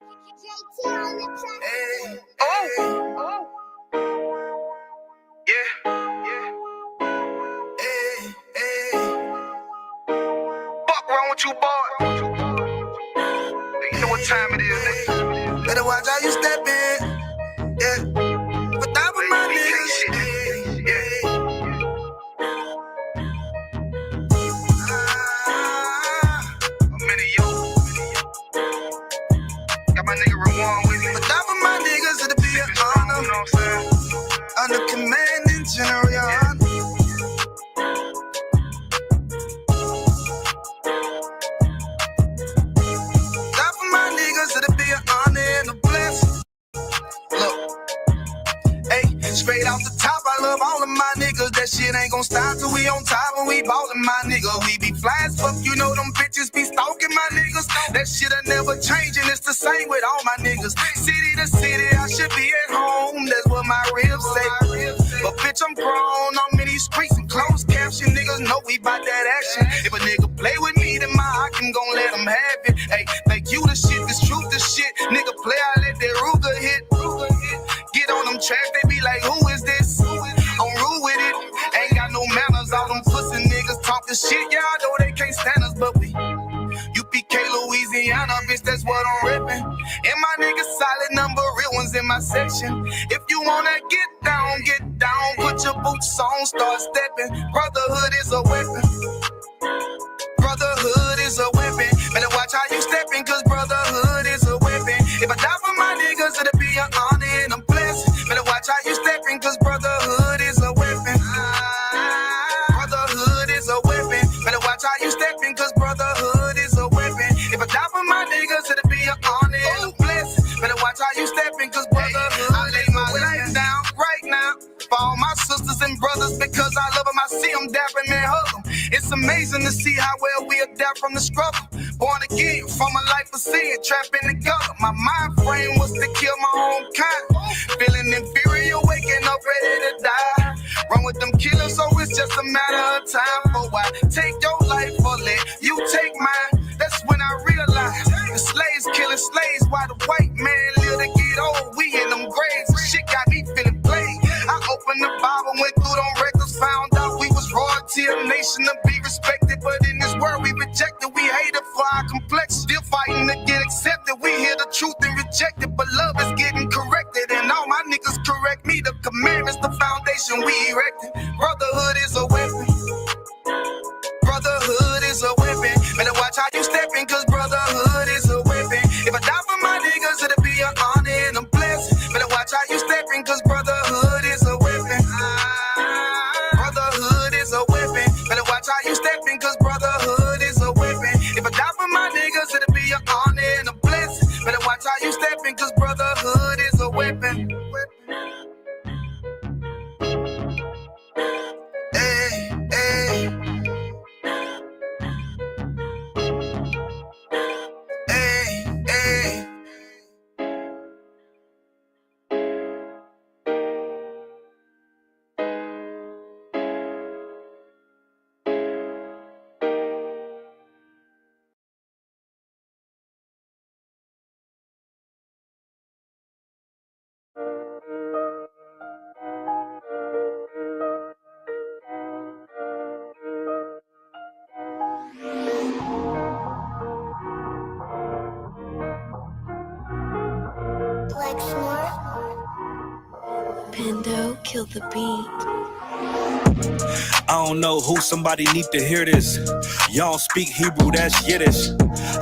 Hey, oh, yeah, hey, hey. Fuck wrong with you, boy? You know what time it is, nigga. Better watch how you step in, yeah. But that was my niggas, yeah. I'm in it, yo. Got my nigga Ramon with me. But that was my niggas, it'll be an honor. You know what I'm saying? Under commanding general, your honor. That for my niggas, it'll be an honor and a blessing. Look, hey, straight off the top, I love all of my niggas. That shit ain't gon' stop till we on top and we ballin', my nigga. We be fly as fuck, you know them bitches be stalking my niggas. That shit'll never change and it's the same with all my niggas. City to city, I should be at home. That's what my ribs say. But bitch, I'm grown, I'm in these streets and closed caption. Niggas know we bout that action. If a nigga play with me, then my Hakim gon' let him have it. Hey, like you the shit, this truth the shit. Nigga play, I let that Ruger hit. Get on them tracks, they be like, who is this? I'm rude with it. Ain't got no manners, all them pussy niggas talking shit. Yeah, I know they can't stand us, but we UPK Louisiana, bitch, that's what I'm rippin'. And my niggas solid number, real ones in my section. If you wanna get down, put your boots on, start stepping. Brotherhood is a weapon. Brotherhood is a weapon. Better watch how you steppin', cause brotherhood is a weapon. If I die for my niggas, it'll be an honor and a blessing. Better watch how you steppin', cause brotherhood is a weapon. Brotherhood is a weapon. Better watch how you steppin', cause brotherhood is a weapon. If I die for my niggas, it'll be an honor and a blessing. Better watch how you steppin', cause brotherhood. I lay my life down right now for all my sisters and brothers, because I love them. I see them dapping and hug them. It's amazing to see how well we adapt from the struggle. Born again from a life of sin, trapped in the gutter. My mind frame was to kill my own kind. Feeling inferior, waking up ready to die. Run with them killers, so it's just a matter of time. For I take your life or let you take mine. That's when I realized the slaves killing slaves while the white man live to get old. We in them graves, shit got me feeling played. I opened the Bible, went through them records, found out we was royalty, a nation to be respected. But in this world we rejected, we hated for our complexion. Still fighting to get accepted, we hear the truth and reject it. But love is getting corrected, and all my niggas correct me. The commandments, the foundation we erected. Brotherhood is a weapon. Brotherhood is a weapon. Better watch how you steppin', cause brotherhood is a weapon. If I die for my niggas, it'll be an honor and a blessing. Better watch how you steppin', cause brotherhood is a weapon. Brotherhood is a weapon. Better watch how you steppin', cause brotherhood is a weapon. If I die for my niggas, it'll be an honor and a blessing. Better watch how you steppin', cause brotherhood is a weapon. Hey, hey. Hey, hey. Pando, kill the beat. I don't know who, somebody need to hear this. Y'all don't speak Hebrew, that's Yiddish.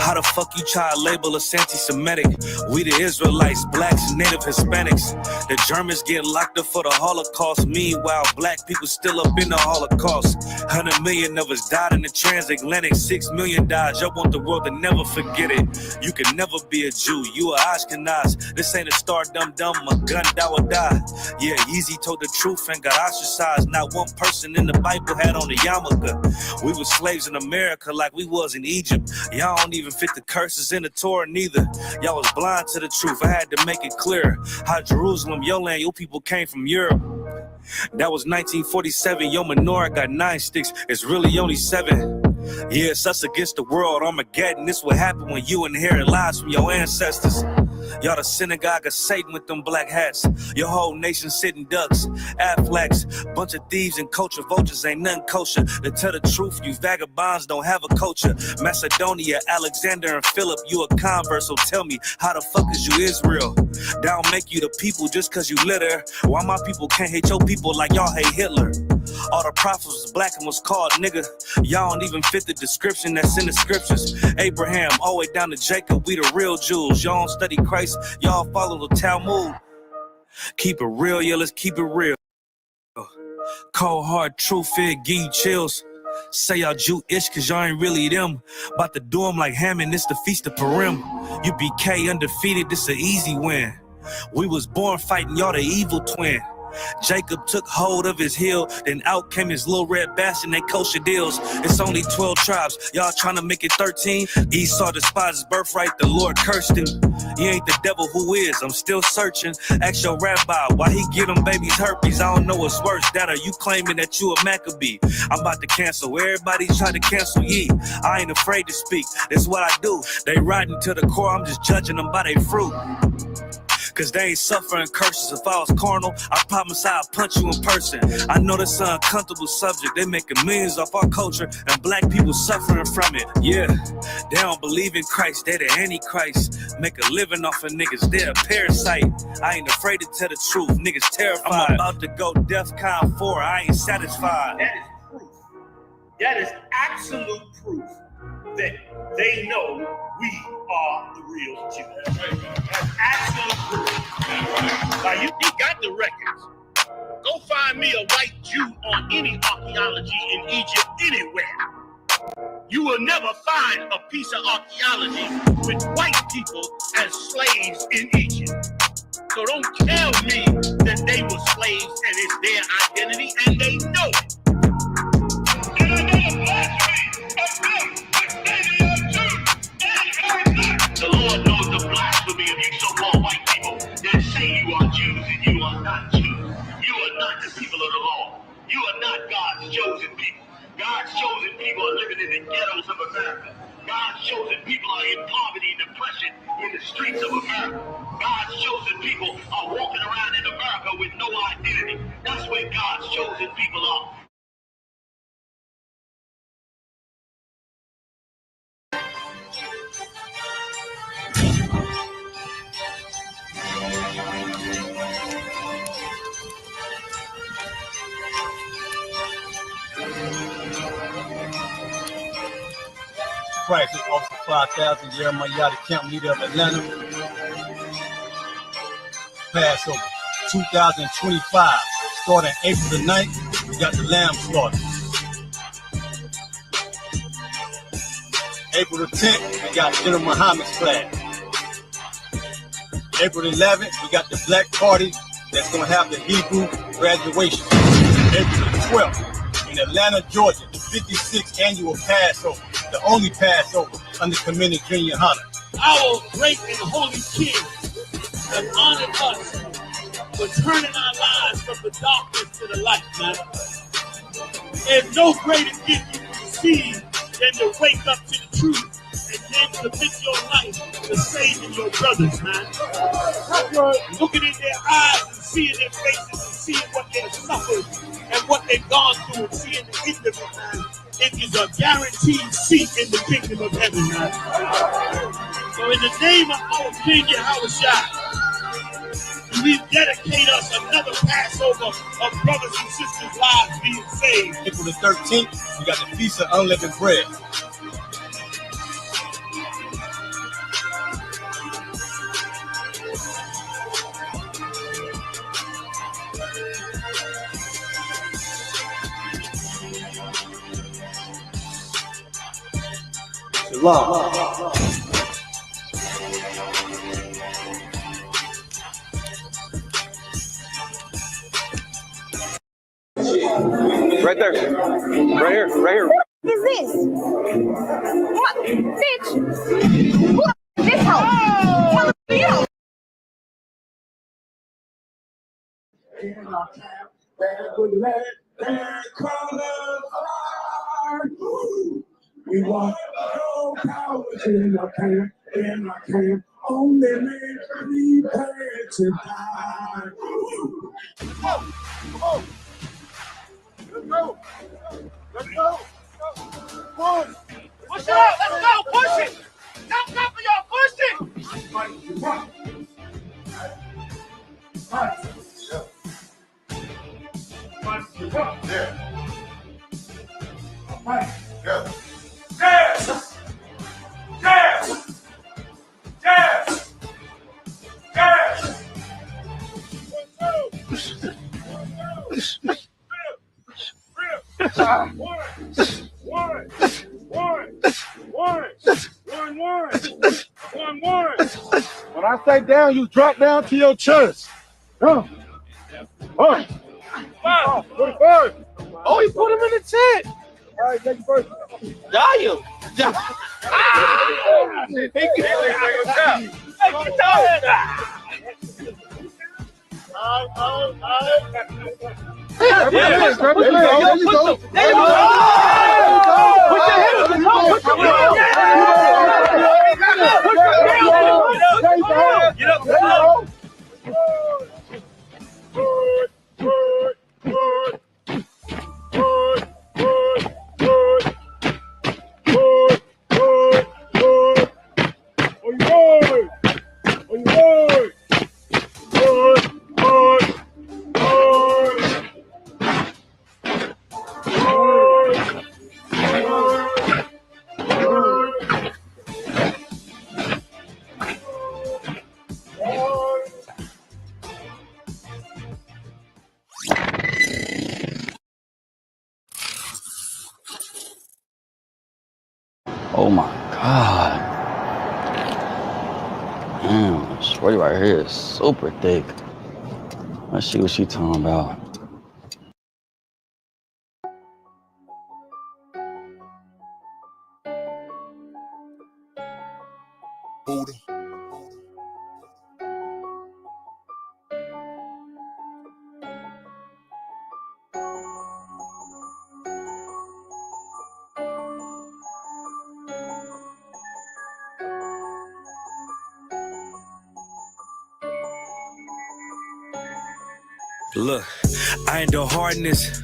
How the fuck you try to label us anti-Semitic? We the Israelites, blacks, native Hispanics. The Germans get locked up for the Holocaust. Meanwhile, black people still up in the Holocaust. 100 million of us died in the transatlantic. 6 million died, y'all want the world to never forget it. You can never be a Jew, you a Ashkenaz. This ain't a star dum-dum, a gun that would die. Yeah, Yeezy told the truth and got ostracized. Not one person in the Bible had on a yarmulke. We were slaves in America like we was in Egypt. Y'all don't even fit the curses in the Torah neither. Y'all was blind to the truth. I had to make it clear how Jerusalem, your land, your people came from Europe. That was 1947. Your menorah got 9 sticks. It's really only 7. Yeah, it's us against the world. Armageddon. This what happened when you inherit lies from your ancestors. Y'all the synagogue of Satan with them black hats. Your whole nation sitting ducks, Aflacs, bunch of thieves and culture vultures, ain't nothing kosher. To tell the truth, you vagabonds don't have a culture. Macedonia, Alexander, and Philip, you a convert, so tell me, how the fuck is you Israel? That don't make you the people just cause you litter. Why my people can't hate your people like y'all hate Hitler? All the prophets was black and was called nigga. Y'all don't even fit the description that's in the scriptures. Abraham, all the way down to Jacob, we the real Jews. Y'all don't study Christ, y'all follow the Talmud. Keep it real, yeah, let's keep it real. Cold hard truth, it give you chills. Say y'all Jewish cause y'all ain't really them. About to do them like Hammond, it's the Feast of Purim. You BK undefeated, this an easy win. We was born fighting, y'all the evil twin. Jacob took hold of his heel, then out came his little red bastard, they kosher deals. It's only 12 tribes, y'all trying to make it 13. Esau despised his birthright, the Lord cursed him. He ain't the devil, who is? I'm still searching. Ask your rabbi why he get them babies herpes. I don't know what's worse, that or you claiming that you a Maccabee. I'm about to cancel, everybody try to cancel ye. I ain't afraid to speak, that's what I do. They riding to the core, I'm just judging them by their fruit. Cause they ain't suffering curses. If I was carnal, I promise I'd punch you in person. I know that's an uncomfortable subject. They making millions off our culture and black people suffering from it. Yeah, they don't believe in Christ, they the Antichrist. Make a living off of niggas, they're a parasite. I ain't afraid to tell the truth, niggas terrified. I'm about to go DEFCON 4, I ain't satisfied. That is proof. That is absolute proof that they know we are the real Jews. That's absolute proof. Now you got the records. Go find me a white Jew on any archaeology in Egypt anywhere. You will never find a piece of archaeology with white people as slaves in Egypt. So don't tell me that they were slaves and it's their identity, and they know it. The Lord knows the blasphemy of you so-called white people that say you are Jews and you are not Jews. You are not the people of the law. You are not God's chosen people. God's chosen people are living in the ghettos of America. God's chosen people are in poverty and depression in the streets of America. God's chosen people are walking around in America with no identity. That's where God's chosen people are. Christ, Officer 5000, Jeremiah Yachty, camp leader of Atlanta. Passover 2025, starting April the 9th, we got the lamb slaughter. April the 10th, we got General Muhammad's flag. April the 11th, we got the Black Party that's going to have the Hebrew graduation. April the 12th, in Atlanta, Georgia, the 56th annual Passover, the only Passover under Commander Junior Hunter. Our great and holy King has honored us for turning our lives from the darkness to the light, man. There's no greater gift you can receive than to wake up to the truth and then commit your life to saving your brothers, man. Looking in their eyes and seeing their faces and seeing what they've suffered and what they've gone through and seeing the end of it, man. It is a guaranteed seat in the kingdom of heaven, man. So in the name of our King Yahushua, we dedicate us another Passover of brothers and sisters' lives being saved. April the 13th, we got the Feast of Unleavened Bread. Shalom. Right there. Right here. Right here. What is this? What? Bitch! Who the is this hoe? You! We want no power in our camp, only man. Prepare to die. Come on. Let's go. Let's go. Come on. Push it up. Let's go. Push it. Stop, y'all. Push it. When I say down, you drop down to your chest. Come. 45. Oh, he put him in the tent. All right, take it first. Daniel. Oh my God. Damn, shorty right here is super thick. Let's see what she talking about. Look, I ain't the hardness.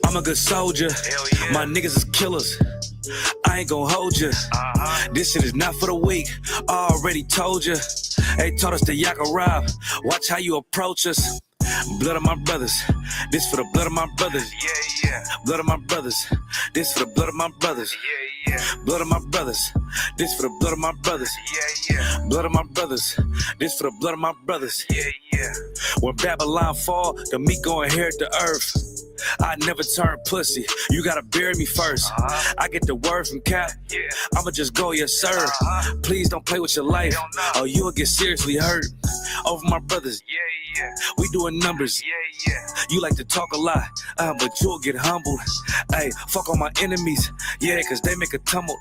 I'm a good soldier. My niggas is killers. I ain't gon' hold you. This shit is not for the weak. I already told you. They taught us to yak a rob. Watch how you approach us. Blood of my brothers. This for the blood of my brothers. Blood of my brothers. This for the blood of my brothers. Blood of my brothers. This for the blood of my brothers. Blood of my brothers. This for the blood of my brothers. When Babylon fall, the meat gon' inherit the earth. I never turn pussy. You gotta bury me first. I get the word from Cap. I'ma just go, yes sir. Please don't play with your life, or you'll get seriously hurt. Over my brothers. We doing numbers. You like to talk a lot, but you'll get humbled. Hey, fuck all my enemies. Yeah, cause they make a tumble.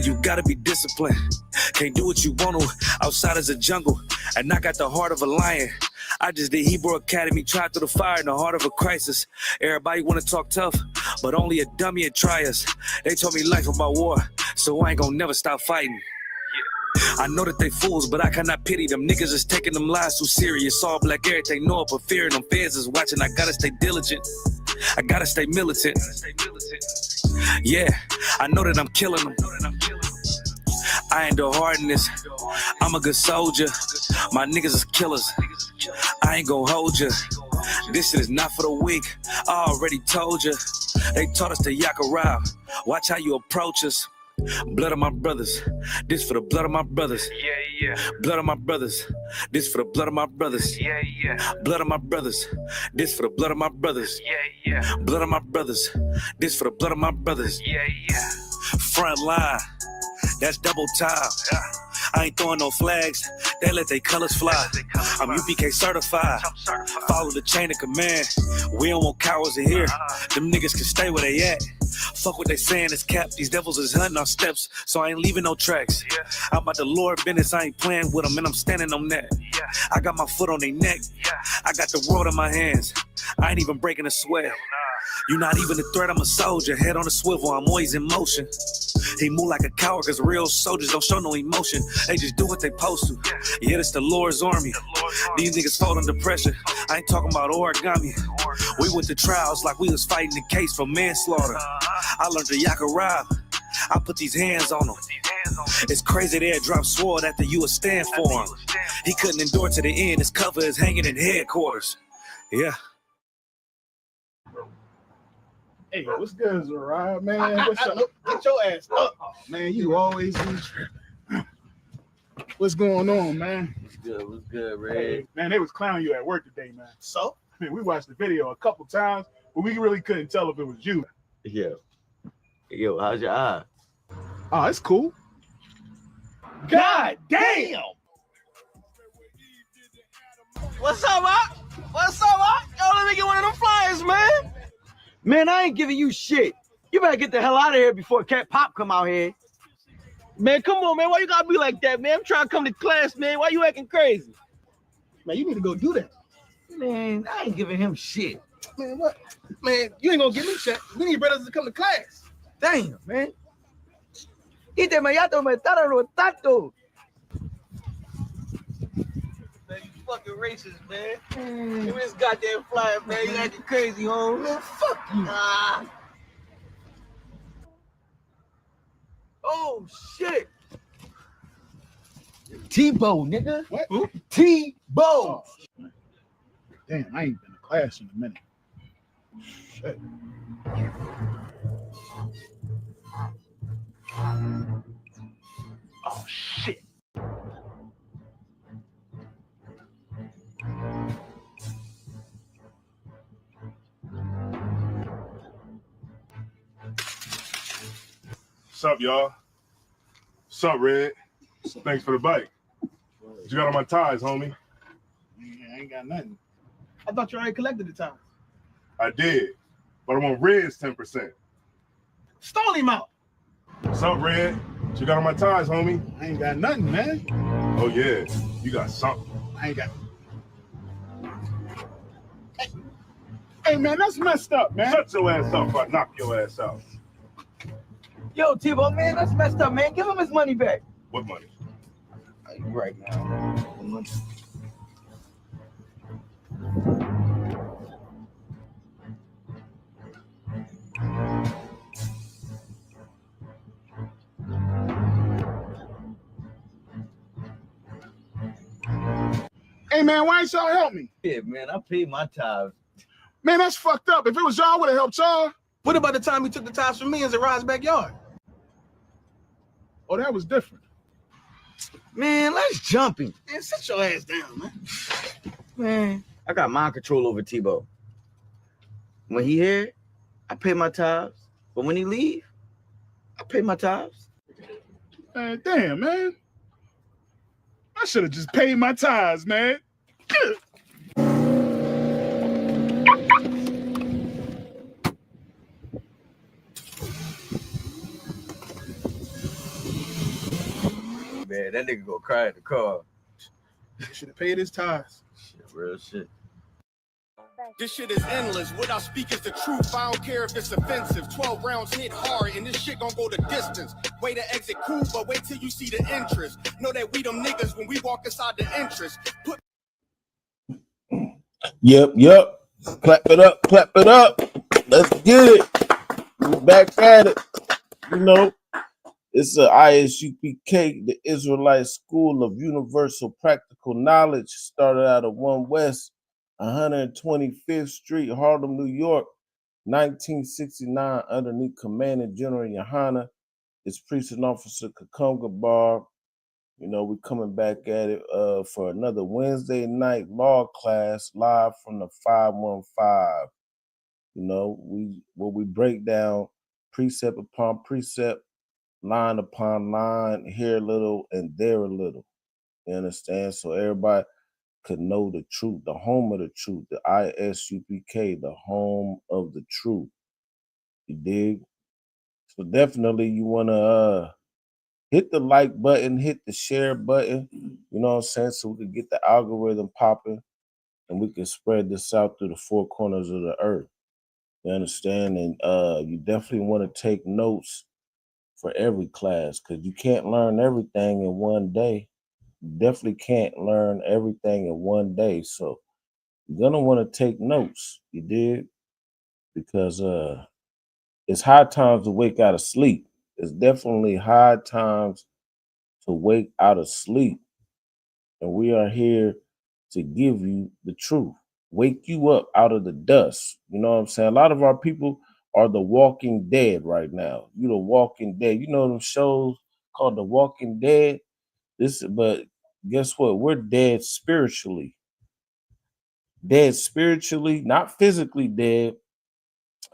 You gotta be disciplined. Can't do what you want to. Outside is a jungle, and I got the heart of a lion. I just did Hebrew Academy, tried through the fire in the heart of a crisis. Everybody wanna talk tough, but only a dummy would try us. They told me life about war, so I ain't gonna never stop fighting. I know that they fools, but I cannot pity them. Niggas is taking them lies too serious. All black everything, know it, but fearing them feds is watching. I gotta stay diligent. I gotta stay militant. Yeah, I know that I'm killing them. I ain't the hardness. I'm a good soldier. My niggas is killers. I ain't gon' hold you. This shit is not for the weak. I already told you. They taught us to yak a rob. Watch how you approach us. Blood of my brothers. This for the blood of my brothers. Blood of my brothers. This for the blood of my brothers. Blood of my brothers. This for the blood of my brothers. Blood of my brothers. This for the blood of my brothers. Front line. That's double time. I ain't throwing no flags. They let their colors fly. I'm UPK certified. Follow the chain of command. We don't want cowards in here. Them niggas can stay where they at. Fuck what they saying is cap. These devils is hunting our steps, so I ain't leaving no tracks. I'm about the Lord business. I ain't playing with them, and I'm standing on that. I got my foot on their neck. I got the world in my hands. I ain't even breaking a sweat. You not even a threat, I'm a soldier. Head on a swivel, I'm always in motion. He move like a coward cause real soldiers don't show no emotion. They just do what they supposed to. Yeah, it's the Lord's army. These niggas fall under pressure. I ain't talking about origami. We went to trials like we was fighting the case for manslaughter. I learned to yak a rob. I put these hands on him. It's crazy they had dropped sword after you would stand for him. He couldn't endure to the end. His cover is hanging in headquarters. Yeah. Hey, what's good, Zariah, man? What's up? Get your ass up. Oh, man, you always do. What's going on, man? What's good, Red? Hey, man, they was clowning you at work today, man. So? I mean, we watched the video a couple times, but we really couldn't tell if it was you. Yeah. Yo, how's your eye? Oh, it's cool. God damn! What's up, Op? What's up, Op? Yo, let me get one of them flyers, man. Man, I ain't giving you shit. You better get the hell out of here before Cat Pop come out here. Man, come on, man. Why you gotta be like that, man? I'm trying to come to class, man. Why you acting crazy? Man, you need to go do that. Man, I ain't giving him shit. Man, what? Man, you ain't gonna give me shit. We need brothers to come to class. Damn, man. Ite me yato me taro tato. Man, you fucking racist, man. Give me this goddamn flyer, man. You acting crazy, home. Man, fuck you. Oh, shit. Tebow, nigga. What? Who? Tebow. Oh, damn, I ain't been to class in a minute. Shit. Oh, shit. What's up, y'all? What's up, Red? Thanks for the bike. What you got on my ties, homie? Yeah, I ain't got nothing. I thought you already collected the time. I did, but I'm on Red's 10%. Stole him out. What's up, Red? What you got on my ties, homie? I ain't got nothing, man. Oh, yeah. You got something. I ain't got. Hey, man, that's messed up, man. Shut your ass up or I knock your ass out. Yo, Tebow, man, that's messed up, man. Give him his money back. What money? Right now. Hey, man, why ain't y'all help me? Yeah, man, I paid my tithes. Man, that's fucked up. If it was y'all, I would have helped y'all. What about the time he took the tithes from me in Zariah's backyard? Oh, that was different. Man, let's jump him. Man, sit your ass down, man. Man, I got mind control over Tebow. When he here, I pay my tithes. But when he leave, I pay my tithes. Man, damn, man. I should have just paid my tithes, man. Man, that nigga gonna cry in the car. Should have paid his tithes. Shit, real shit. This shit is endless. What I speak is the truth. I don't care if it's offensive. 12 rounds hit hard, and this shit gon' go the distance. Way to exit cool, but wait till you see the interest. Know that we them niggas when we walk inside the entrance. Yep. Clap it up. Let's get it. We're back at it. You know, it's the ISUPK, the Israelite School of Universal Practical Knowledge. Started out of 1 West, 125th Street, Harlem, New York, 1969, underneath Commanding General Yohana. It's Precinct Officer Kakunga Barb. You know, we're coming back at it for another Wednesday night law class live from the 515. You know, we break down precept upon precept, line upon line, here a little and there a little. You understand? So everybody could know the truth, the home of the truth, the ISUPK, the home of the truth. You dig? So definitely you want to hit the like button, hit the share button, you know what I'm saying, so we can get the algorithm popping and we can spread this out through the 4 corners of the earth. You understand? And you definitely want to take notes for every class, because you can't learn everything in one day. You definitely can't learn everything in one day. So you're gonna want to take notes, you did, because it's high times to wake out of sleep. It's definitely high times to wake out of sleep. And we are here to give you the truth, wake you up out of the dust. You know what I'm saying? A lot of our people are the walking dead right now. You the walking dead. You know them shows called The Walking Dead? But guess what? We're dead spiritually. Dead spiritually, not physically dead.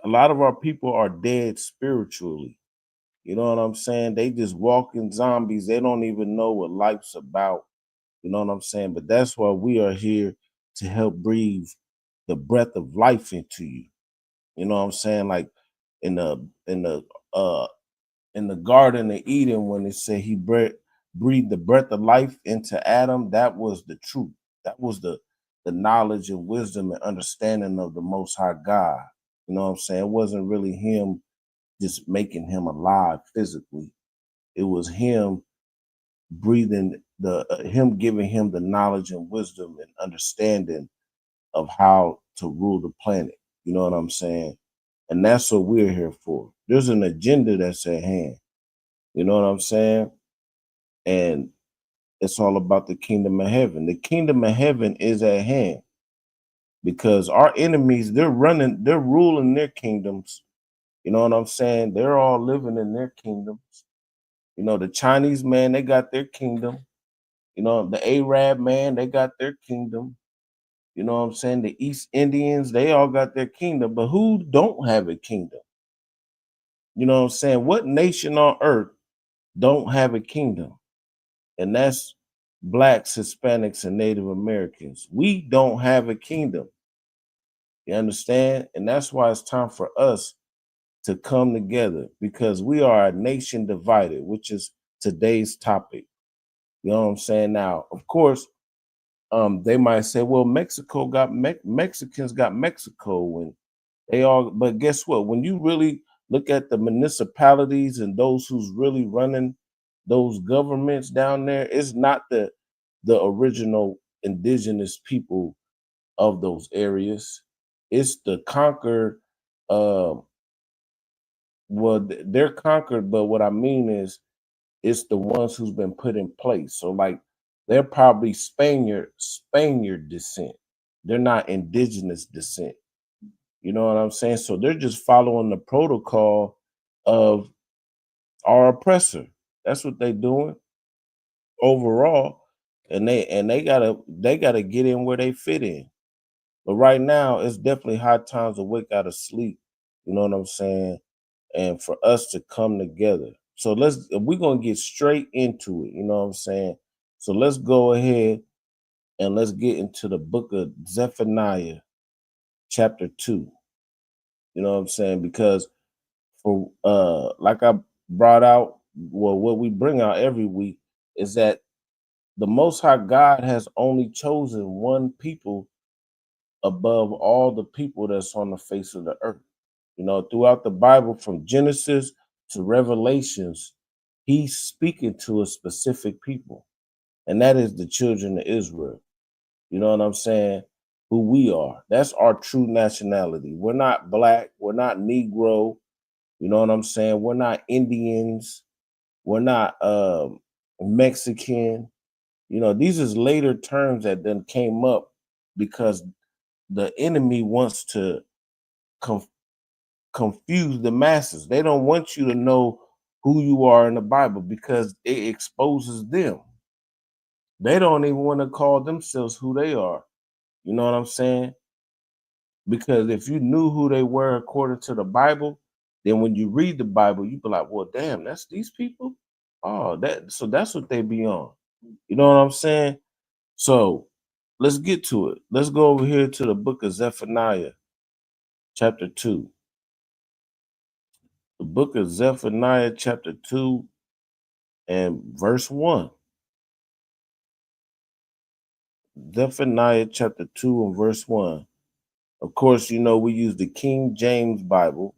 A lot of our people are dead spiritually. You know what I'm saying? They just walking zombies. They don't even know what life's about. You know what I'm saying? But that's why we are here to help breathe the breath of life into you. You know what I'm saying? Like in the Garden of Eden, when it said he breathed the breath of life into Adam, that was the truth. That was the knowledge and wisdom and understanding of the Most High God. You know what I'm saying? It wasn't really him just making him alive physically. It was him breathing him giving him the knowledge and wisdom and understanding of how to rule the planet. You know what I'm saying? And that's what we're here for. There's an agenda that's at hand. You know what I'm saying? And it's all about the kingdom of heaven. The kingdom of heaven is at hand because our enemies, they're ruling their kingdoms. You know what I'm saying? They're all living in their kingdoms. You know, the Chinese, man, they got their kingdom. You know, the Arab, man, they got their kingdom. You know what I'm saying? The East Indians, they all got their kingdom. But who don't have a kingdom? You know what I'm saying? What nation on earth don't have a kingdom? And that's Blacks, Hispanics, and Native Americans. We don't have a kingdom. You understand? And that's why it's time for us to come together, because we are a nation divided, which is today's topic. You know what I'm saying? Now, of course, they might say, well, Mexico got Mexicans got Mexico, and they all, but guess what? When you really look at the municipalities and those who's really running those governments down there, it's not the original indigenous people of those areas. It's the conquered, well, they're conquered, but what I mean is it's the ones who's been put in place. So like they're probably Spaniard descent. They're not indigenous descent. You know what I'm saying? So they're just following the protocol of our oppressor. That's what they're doing overall. And they gotta get in where they fit in. But right now, it's definitely high times to wake out of sleep. You know what I'm saying? And for us to come together. So we're gonna get straight into it. You know what I'm saying? So let's go ahead and let's get into the book of Zephaniah, chapter 2. You know what I'm saying? Because for like I brought out, well, what we bring out every week is that the Most High God has only chosen one people above all the people that's on the face of the earth. You know, throughout the Bible, from Genesis to Revelations, he's speaking to a specific people, and that is the children of Israel. You know what I'm saying? Who we are. That's our true nationality. We're not Black. We're not Negro. You know what I'm saying? We're not Indians. We're not Mexican. You know, these is later terms that then came up because the enemy wants to confuse the masses. They don't want you to know who you are in the Bible because it exposes them. They don't even want to call themselves who they are. You know what I'm saying? Because if you knew who they were according to the Bible, then when you read the Bible, you be like, well, damn, that's these people. Oh, that's what they be on. You know what I'm saying? So let's get to it. Let's go over here to the book of Zephaniah, chapter 2. The book of Zephaniah, chapter 2, and verse 1. Zephaniah, chapter 2, and verse 1. Of course, you know, we use the King James Bible.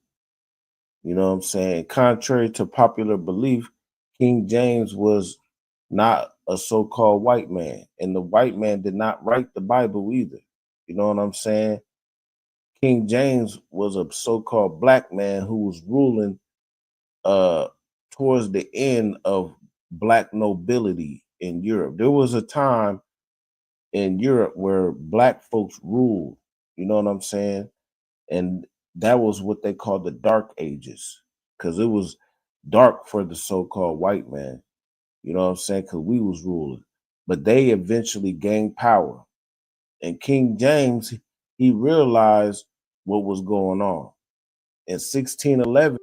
You know what I'm saying? Contrary to popular belief, King James was not a so-called white man, and the white man did not write the Bible either. You know what I'm saying? King James was a so-called black man who was ruling towards the end of black nobility in Europe. There was a time in Europe where black folks ruled, you know what I'm saying? And that was what they called the Dark Ages, because it was dark for the so-called white man, you know what I'm saying? Because we was ruling. But they eventually gained power. And King James, he realized what was going on. In 1611,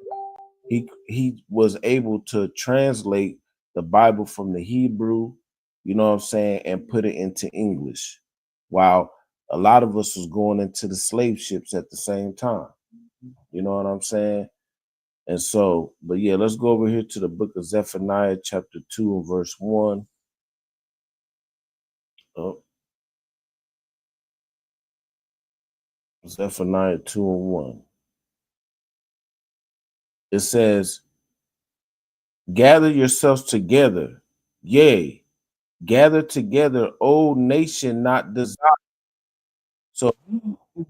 he was able to translate the Bible from the Hebrew, you know what I'm saying, and put it into English, while a lot of us was going into the slave ships at the same time. You know what I'm saying? And so, but yeah, let's go over here to the book of Zephaniah, chapter 2 and verse 1. Oh. Zephaniah 2 and 1. It says, gather yourselves together, yea, gather together, O nation not desired. So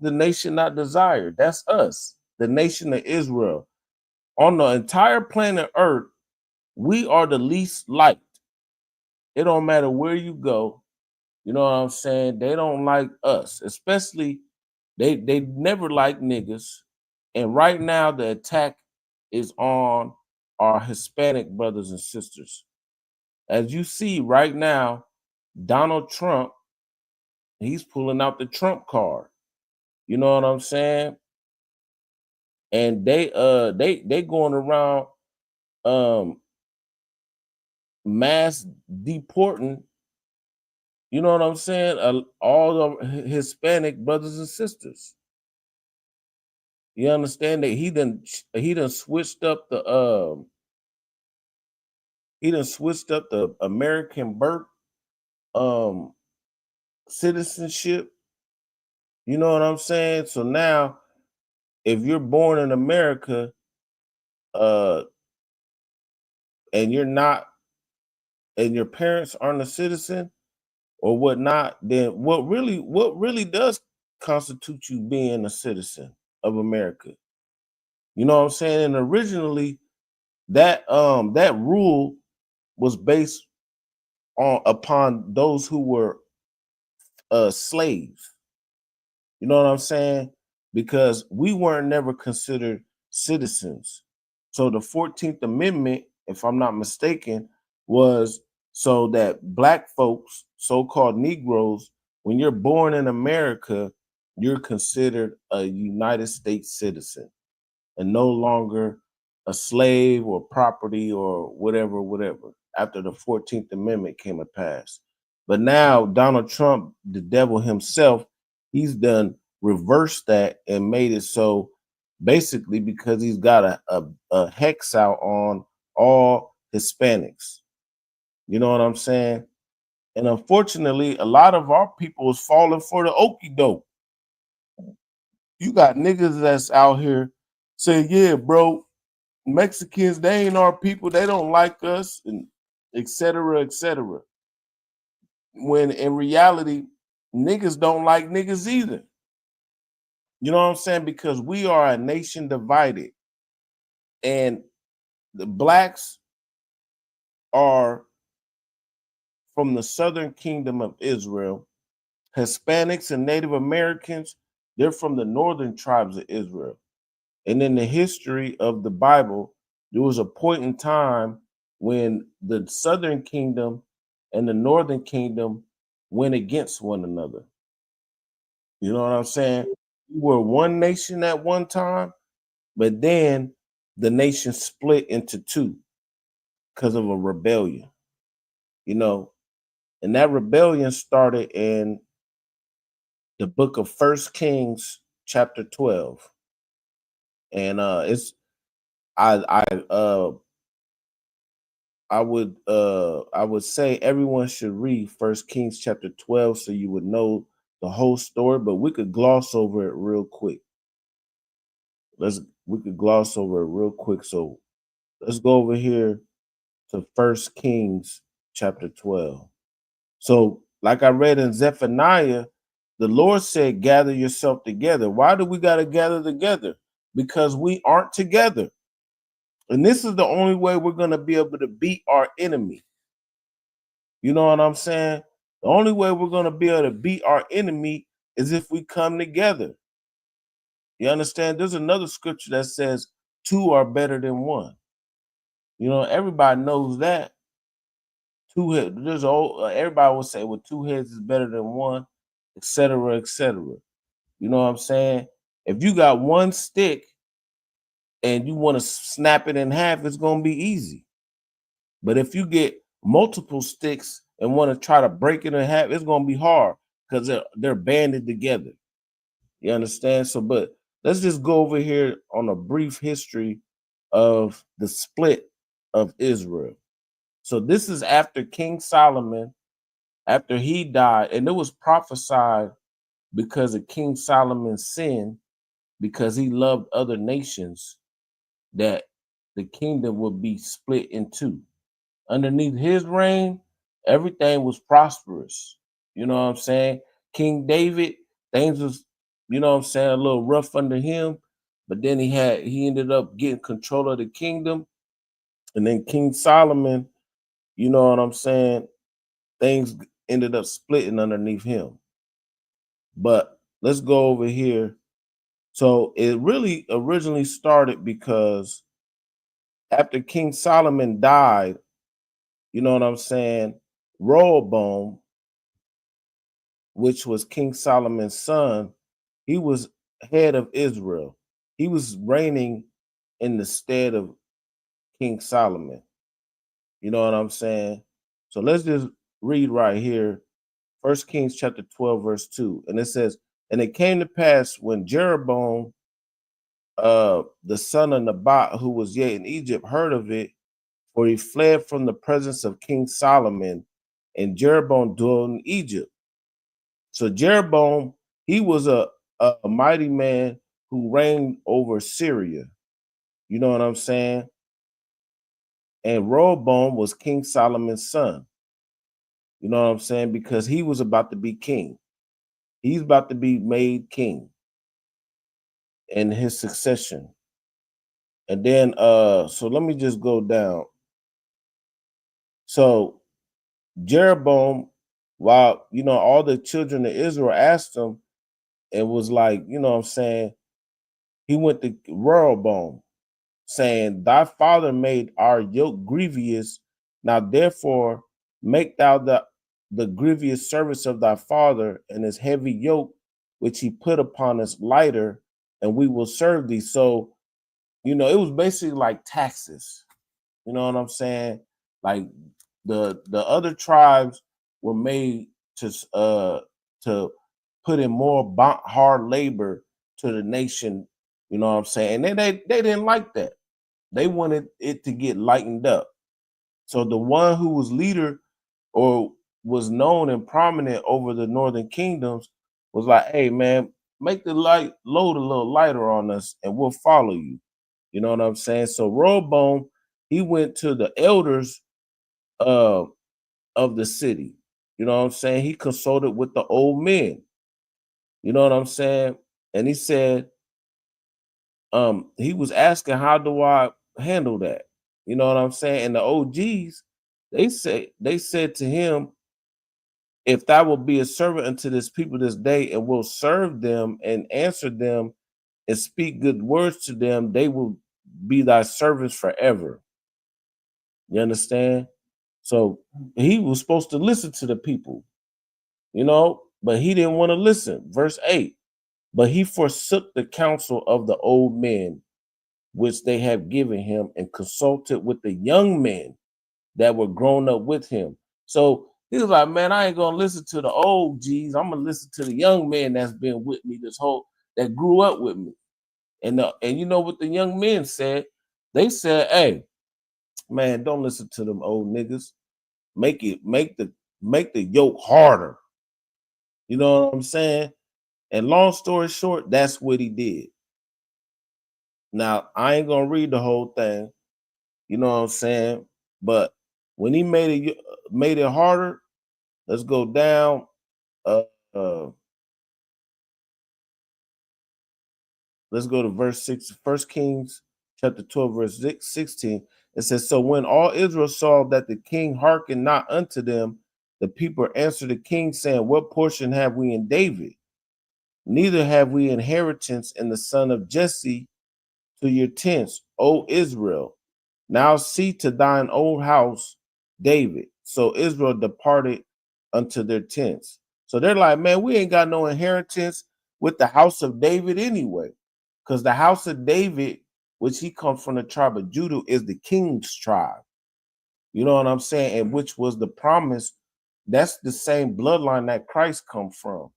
the nation not desired, that's us, the nation of Israel. On the entire planet Earth, we are the least liked. It don't matter where you go, you know what I'm saying? They don't like us, especially they never like niggas. And right now the attack is on our Hispanic brothers and sisters. As you see right now, Donald Trump, he's pulling out the Trump card. You know what I'm saying? And they going around mass deporting, you know what I'm saying, all the Hispanic brothers and sisters. You understand that he done switched up the American birth citizenship. You know what I'm saying? So now if you're born in America and you're not, and your parents aren't a citizen or whatnot, then what really does constitute you being a citizen of America? You know what I'm saying? And originally that rule was based upon those who were slaves. You know what I'm saying? Because we weren't never considered citizens. So the 14th Amendment, if I'm not mistaken, was so that black folks, so-called Negroes, when you're born in America, you're considered a United States citizen and no longer a slave or property or whatever, after the 14th Amendment came to pass. But now Donald Trump, the devil himself, he's done reversed that and made it so basically because he's got a hex out on all Hispanics. You know what I'm saying? And unfortunately, a lot of our people is falling for the okie doke. You got niggas that's out here saying, yeah, bro, Mexicans, they ain't our people, they don't like us, and et cetera, et cetera. When in reality, niggas don't like niggas either. You know what I'm saying? Because we are a nation divided. And the blacks are from the southern kingdom of Israel. Hispanics and Native Americans, they're from the northern tribes of Israel. And in the history of the Bible, there was a point in time when the southern kingdom and the northern kingdom went against one another. You know what I'm saying? We were one nation at one time, but then the nation split into two because of a rebellion. You know, and that rebellion started in the book of First Kings, chapter 12. And it's I would say everyone should read First Kings chapter 12 so you would know the whole story, but we could gloss over it real quick. Let's we could gloss over it real quick. So let's go over here to 1 Kings chapter 12. So, like I read in Zephaniah, the Lord said, gather yourself together. Why do we got to gather together? Because we aren't together. And this is the only way we're going to be able to beat our enemy. You know what I'm saying? The only way we're going to be able to beat our enemy is if we come together. You understand? There's another scripture that says two are better than one. You know, everybody knows that. Two heads, everybody will say, well, two heads is better than one, etc., etc. You know what I'm saying? If you got one stick and you want to snap it in half, it's going to be easy. But if you get multiple sticks and want to try to break it in half, it's going to be hard because they're banded together. You understand? So, but let's just go over here on a brief history of the split of Israel. So this is after King Solomon, after he died, and it was prophesied because of King Solomon's sin, because he loved other nations, that the kingdom would be split in two. Underneath his reign, everything was prosperous. You know what I'm saying? King David, things was, you know what I'm saying, a little rough under him, but then he ended up getting control of the kingdom. And then King Solomon, you know what I'm saying, things ended up splitting underneath him. But let's go over here. So it really originally started because after King Solomon died, you know what I'm saying, Rehoboam, which was King Solomon's son, he was head of Israel. He was reigning in the stead of King Solomon. You know what I'm saying? So let's just read right here, 1 Kings chapter 12, verse 2. And it says, and it came to pass when Jeroboam, the son of Nebat, who was yet in Egypt, heard of it, for he fled from the presence of King Solomon, and Jeroboam dwelt in Egypt. So Jeroboam, he was a mighty man who reigned over Syria. You know what I'm saying? And Rehoboam was King Solomon's son. You know what I'm saying? Because he was about to be king. He's about to be made king in his succession. And then, so let me just go down. So Jeroboam, while, you know, all the children of Israel asked him, it was like, you know what I'm saying, he went to Rehoboam saying, thy father made our yoke grievous. Now therefore make thou the grievous service of thy father and his heavy yoke, which he put upon us, lighter, and we will serve thee. So, you know, it was basically like taxes. You know what I'm saying? Like the other tribes were made to put in more hard labor to the nation. You know what I'm saying? And they didn't like that. They wanted it to get lightened up. So the one who was leader or was known and prominent over the northern kingdoms was like, hey man, make the load a little lighter on us and we'll follow you. You know what I'm saying? So Rehoboam, he went to the elders of the city. You know what I'm saying? He consulted with the old men. You know what I'm saying? And he said, he was asking, how do I handle that? You know what I'm saying? And the OGs, they said to him, if thou will be a servant unto this people this day and will serve them and answer them and speak good words to them, they will be thy servants forever. You understand? So he was supposed to listen to the people, you know, but he didn't want to listen. Verse 8, but he forsook the counsel of the old men, which they have given him, and consulted with the young men that were grown up with him. So he was like, man, I ain't gonna listen to the old G's. I'm gonna listen to the young man that's been with me that grew up with me. And you know what the young men said? They said, hey, man, don't listen to them old niggas. Make the yoke harder. You know what I'm saying? And long story short, that's what he did. Now, I ain't gonna read the whole thing, you know what I'm saying? But when he made it harder, let's go down. Uh let's go to verse 6, 1 Kings chapter 12, verse 16. It says, so when all Israel saw that the king hearkened not unto them, the people answered the king, saying, what portion have we in David? Neither have we inheritance in the son of Jesse to your tents, O Israel. Now see to thine own house, David. So Israel departed unto their tents. So they're like, man, we ain't got no inheritance with the house of David anyway. Because the house of David, which he comes from the tribe of Judah, is the king's tribe. You know what I'm saying? And which was the promise. That's the same bloodline that Christ come from.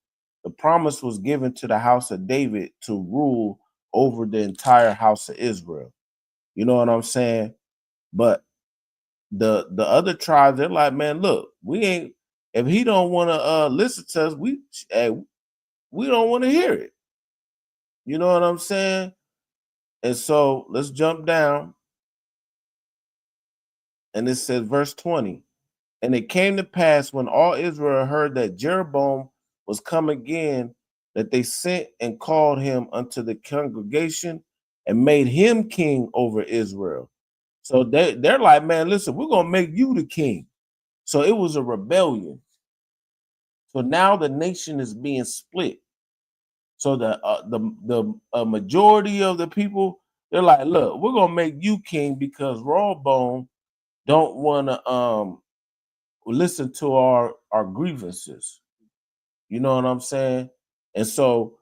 The promise was given to the house of David to rule over the entire house of Israel. You know what I'm saying? But the other tribes, they're like, man, look, we ain't, if he don't want to listen to us, we don't want to hear it. You know what I'm saying? And so let's jump down. And it says, verse 20. And it came to pass when all Israel heard that Jeroboam was come again, that they sent and called him unto the congregation and made him king over Israel. So they're like, man, listen, we're going to make you the king. So it was a rebellion. So now the nation is being split. So the majority of the people, they're like, look, we're going to make you king because Rehoboam don't want to listen to our grievances. You know what I'm saying? And so,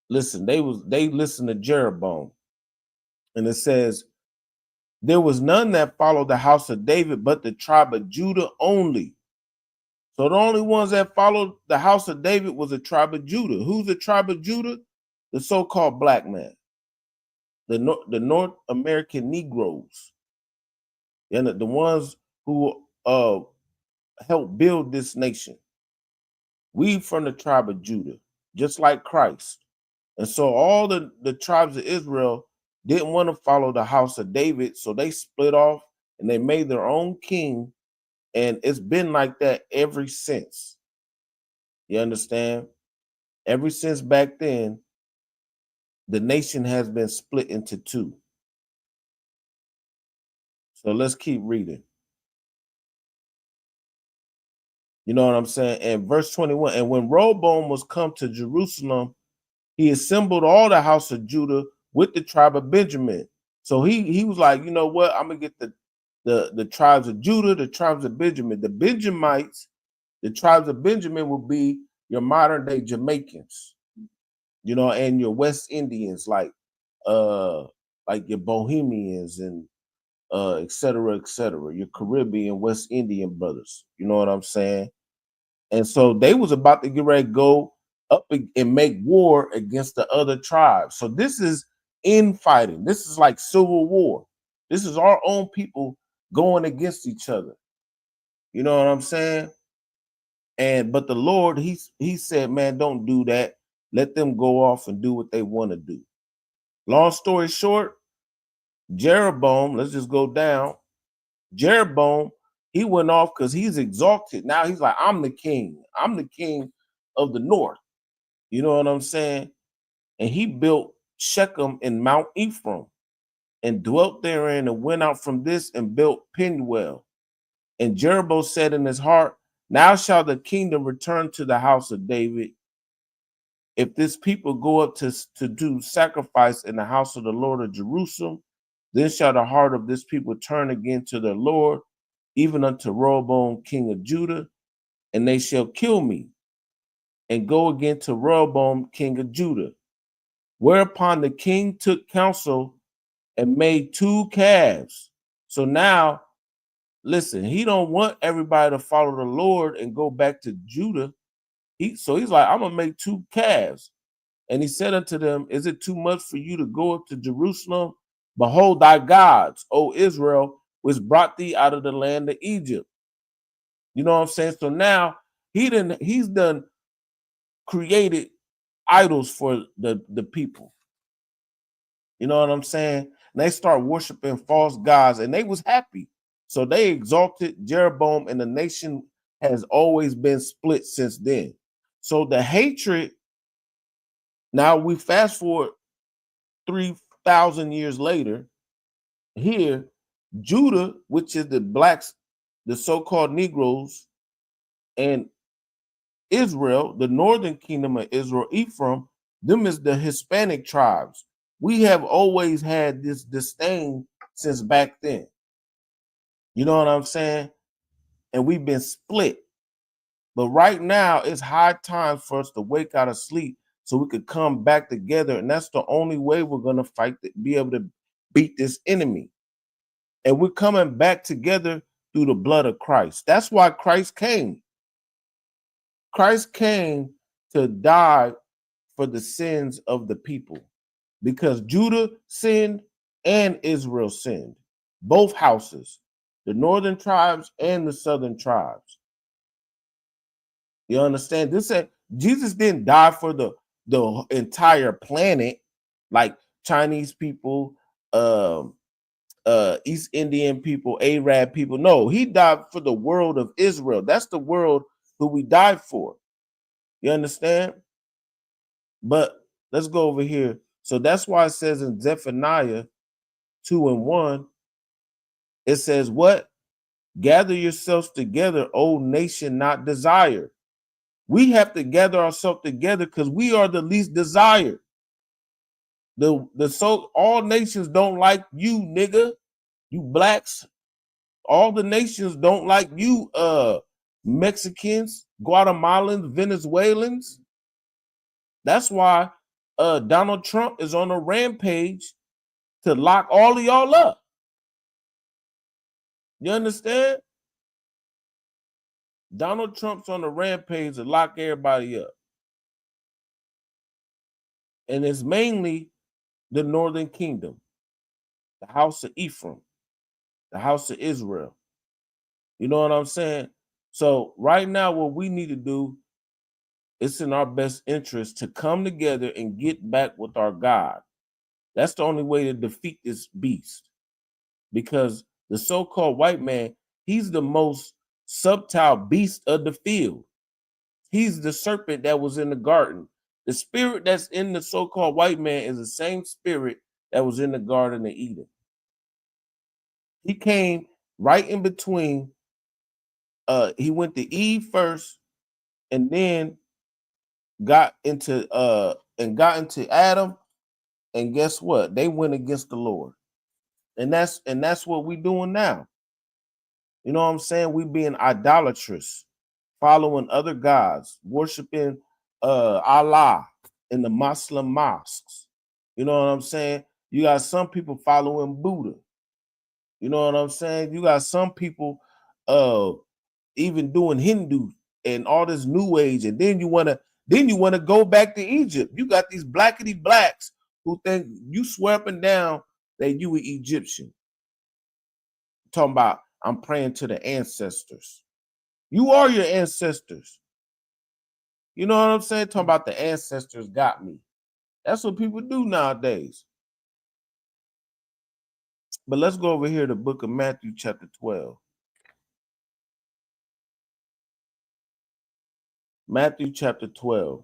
listen, they listened to Jeroboam. And it says, there was none that followed the house of David, but the tribe of Judah only. So the only ones that followed the house of David was the tribe of Judah. Who's the tribe of Judah? The so-called black man, the North American Negroes, and the ones who helped build this nation. We from the tribe of Judah, just like Christ. And so all the tribes of Israel didn't want to follow the house of David, so they split off and they made their own king. And it's been like that ever since. You understand? Ever since back then, the nation has been split into two. So let's keep reading. You know what I'm saying? And verse 21, and when Rehoboam was come to Jerusalem, he assembled all the house of Judah with the tribe of Benjamin. So he was like, you know what? I'm gonna get the tribes of Judah, the tribes of Benjamin. The Benjamites, the tribes of Benjamin will be your modern day Jamaicans, you know, and your West Indians, like your Bohemians and et cetera, your Caribbean, West Indian brothers. You know what I'm saying? And so they was about to get ready to go up and make war against the other tribes. So this is infighting. This is like civil war. This is our own people going against each other. You know what I'm saying? But the Lord, he said, man, don't do that. Let them go off and do what they want to do. Long story short, Jeroboam, let's just go down. Jeroboam, he went off because he's exalted. Now he's like, I'm the king. I'm the king of the north. You know what I'm saying? And he built Shechem in Mount Ephraim and dwelt therein and went out from this and built Penuel. And Jeroboam said in his heart, now shall the kingdom return to the house of David. If this people go up to do sacrifice in the house of the Lord of Jerusalem, then shall the heart of this people turn again to their Lord, even unto Rehoboam, king of Judah, and they shall kill me and go again to Rehoboam, king of Judah. Whereupon the king took counsel and made 2 calves. So now, listen, he don't want everybody to follow the Lord and go back to Judah. So he's like, I'm going to make 2 calves. And he said unto them, is it too much for you to go up to Jerusalem? Behold thy gods, O Israel, which brought thee out of the land of Egypt. You know what I'm saying? So now he's done created idols for the people. You know what I'm saying? And they start worshiping false gods, and they was happy. So they exalted Jeroboam, and the nation has always been split since then. So the hatred, now we fast forward 3,000 years later, here, Judah, which is the blacks, the so-called Negroes, and Israel, the northern kingdom of Israel, Ephraim, them is the Hispanic tribes. We have always had this disdain since back then. You know what I'm saying? And we've been split. But right now, it's high time for us to wake out of sleep so we could come back together. And that's the only way we're going to fight, to be able to beat this enemy. And we're coming back together through the blood of Christ. That's why Christ came. Christ came to die for the sins of the people, because Judah sinned and Israel sinned. Both houses, the northern tribes and the southern tribes. You understand? This said Jesus didn't die for the entire planet, like Chinese people, East Indian people, Arab people. No, he died for the world of Israel. That's the world who we died for. You understand? But let's go over here. So that's why it says in Zephaniah 2:1, it says, what? Gather yourselves together, O nation not desired. We have to gather ourselves together because we are the least desired. All nations don't like you, nigga. You blacks. All the nations don't like you, Mexicans, Guatemalans, Venezuelans. That's why Donald Trump is on a rampage to lock all of y'all up. You understand? Donald Trump's on a rampage to lock everybody up. And it's mainly the northern kingdom, the house of Ephraim, the house of Israel. You know what I'm saying? So right now, what we need to do, it's in our best interest to come together and get back with our God. That's the only way to defeat this beast. Because the so-called white man, he's the most subtle beast of the field. He's the serpent that was in the garden. The spirit that's in the so-called white man is the same spirit that was in the Garden of Eden. He came right in between. He went to Eve first, and then got into Adam. And guess what? They went against the Lord. And that's what we're doing now. You know what I'm saying? We being idolatrous, following other gods, worshiping Allah in the Muslim mosques. You know what I'm saying? You got some people following Buddha. You know what I'm saying? You got some people even doing Hindu and all this new age, and then you want to go back to Egypt. You got these blackity blacks who think you swear up and down that you were Egyptian. Talking about, I'm praying to the ancestors. You are your ancestors. You know what I'm saying? Talking about the ancestors got me. That's what people do nowadays. But let's go over here to the book of Matthew chapter 12. Matthew chapter 12.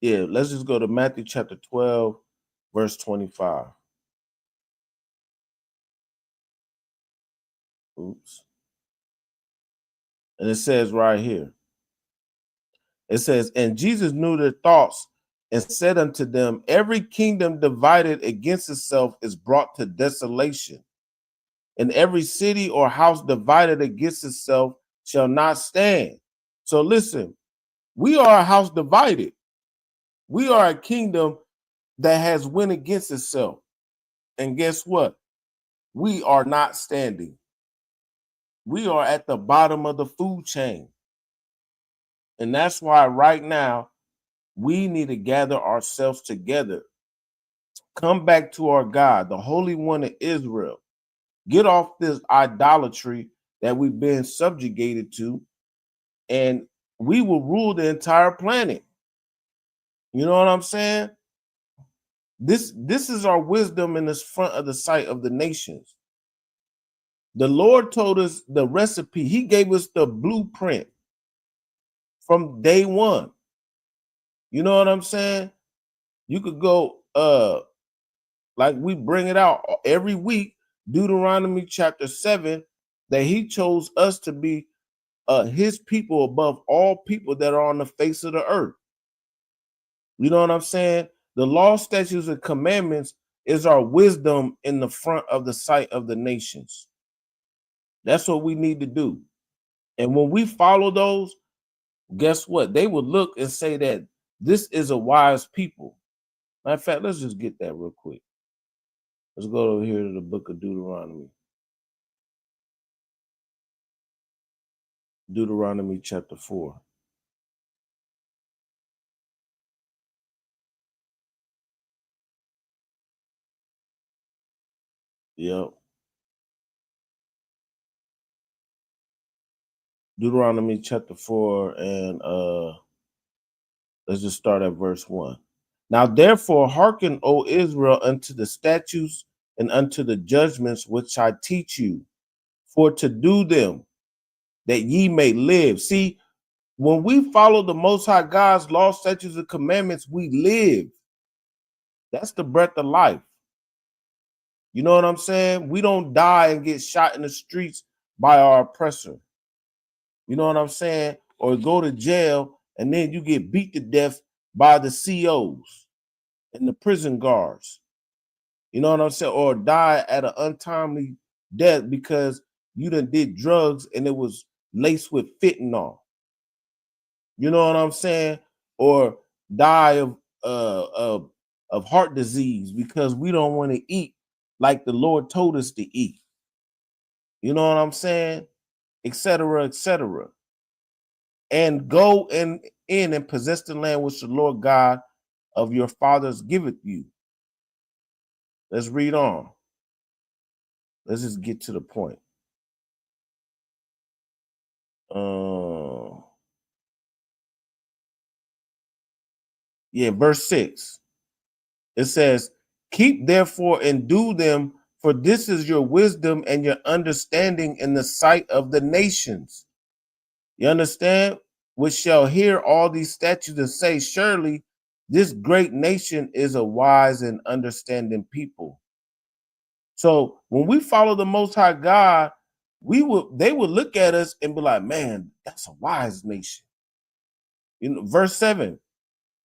Yeah, let's just go to Matthew chapter 12, verse 25. Oops. And it says right here, it says, and Jesus knew their thoughts and said unto them, every kingdom divided against itself is brought to desolation, and every city or house divided against itself shall not stand. So listen, we are a house divided. We are a kingdom that has went against itself. And guess what? We are not standing. We are at the bottom of the food chain. And that's why right now we need to gather ourselves together. Come back to our God, the Holy One of Israel. Get off this idolatry that we've been subjugated to, and we will rule the entire planet. You know what I'm saying? This is our wisdom in this front of the sight of the nations. The Lord told us the recipe. He gave us the blueprint from day one. You know what I'm saying? You could go like we bring it out every week, Deuteronomy chapter 7, that he chose us to be his people above all people that are on the face of the earth. You know what I'm saying? The law, statutes, and commandments is our wisdom in the front of the sight of the nations. That's what we need to do. And when we follow those, guess what? They would look and say that this is a wise people. Matter of fact, let's just get that real quick. Let's go over here to the book of Deuteronomy. Deuteronomy chapter 4. Yep. Deuteronomy chapter 4, and let's just start at verse 1. Now therefore hearken, O Israel, unto the statutes and unto the judgments which I teach you, for to do them, that ye may live. See, when we follow the Most High God's law, statutes, and commandments, we live. That's the breath of life. You know what I'm saying? We don't die and get shot in the streets by our oppressor. You know what I'm saying? Or go to jail and then you get beat to death by the COs and the prison guards. You know what I'm saying? Or die at an untimely death because you done did drugs and it was laced with fentanyl. You know what I'm saying? Or die of heart disease because we don't want to eat like the Lord told us to eat. You know what I'm saying? Etc., etc. And go in and possess the land which the Lord God of your fathers giveth you. Let's read on. Let's just get to the point. Verse 6. It says, keep therefore and do them, for this is your wisdom and your understanding in the sight of the nations. You understand? Which shall hear all these statutes and say, surely this great nation is a wise and understanding people. So when we follow the Most High God, they would look at us and be like, man, that's a wise nation. You know, verse 7.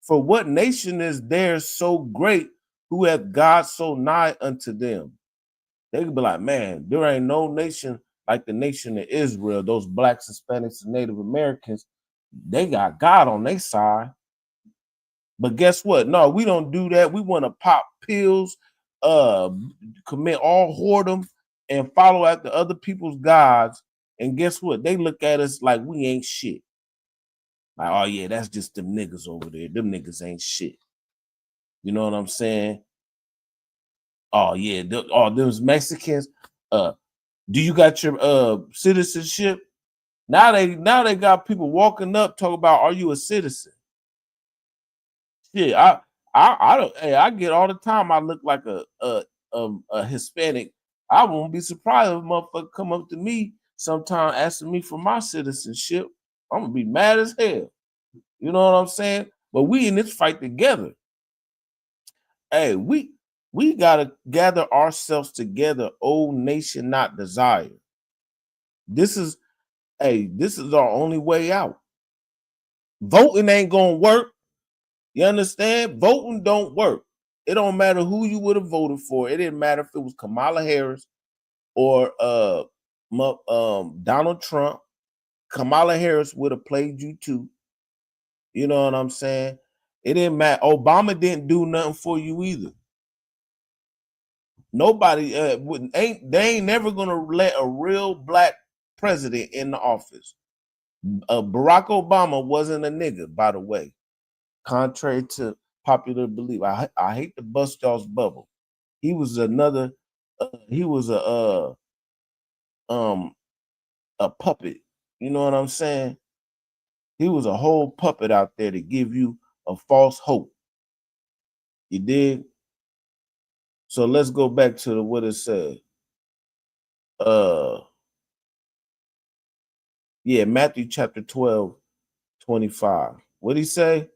For what nation is there so great who hath God so nigh unto them? They could be like, man, there ain't no nation like the nation of Israel. Those blacks, Hispanics, and Native Americans, they got God on their side. But guess what? No, we don't do that. We want to pop pills, commit all whoredom, and follow after other people's gods. And guess what? They look at us like we ain't shit. Like, oh yeah, that's just them niggas over there. Them niggas ain't shit. You know what I'm saying? Oh yeah, those Mexicans. Do you got your citizenship? Now they got people walking up talking about, are you a citizen? Yeah, I don't. Hey, I get all the time. I look like a Hispanic. I won't be surprised if a motherfucker come up to me sometime asking me for my citizenship. I'm gonna be mad as hell. You know what I'm saying? But we in this fight together. Hey, we gotta gather ourselves together, old nation not desire. This is our only way out. Voting ain't gonna work. You understand? Voting don't work. It don't matter who you would have voted for. It didn't matter if it was Kamala Harris or Donald Trump. Kamala Harris would have played you too. You know what I'm saying? It didn't matter. Obama didn't do nothing for you either. Nobody they ain't never gonna let a real black president in the office. Barack Obama wasn't a nigga, by the way, contrary to popular belief. I hate to bust y'all's bubble. He was another. He was a a puppet. You know what I'm saying? He was a whole puppet out there to give you a false hope. You did. So let's go back to what it said. Yeah, Matthew chapter 12, 25. What did he say?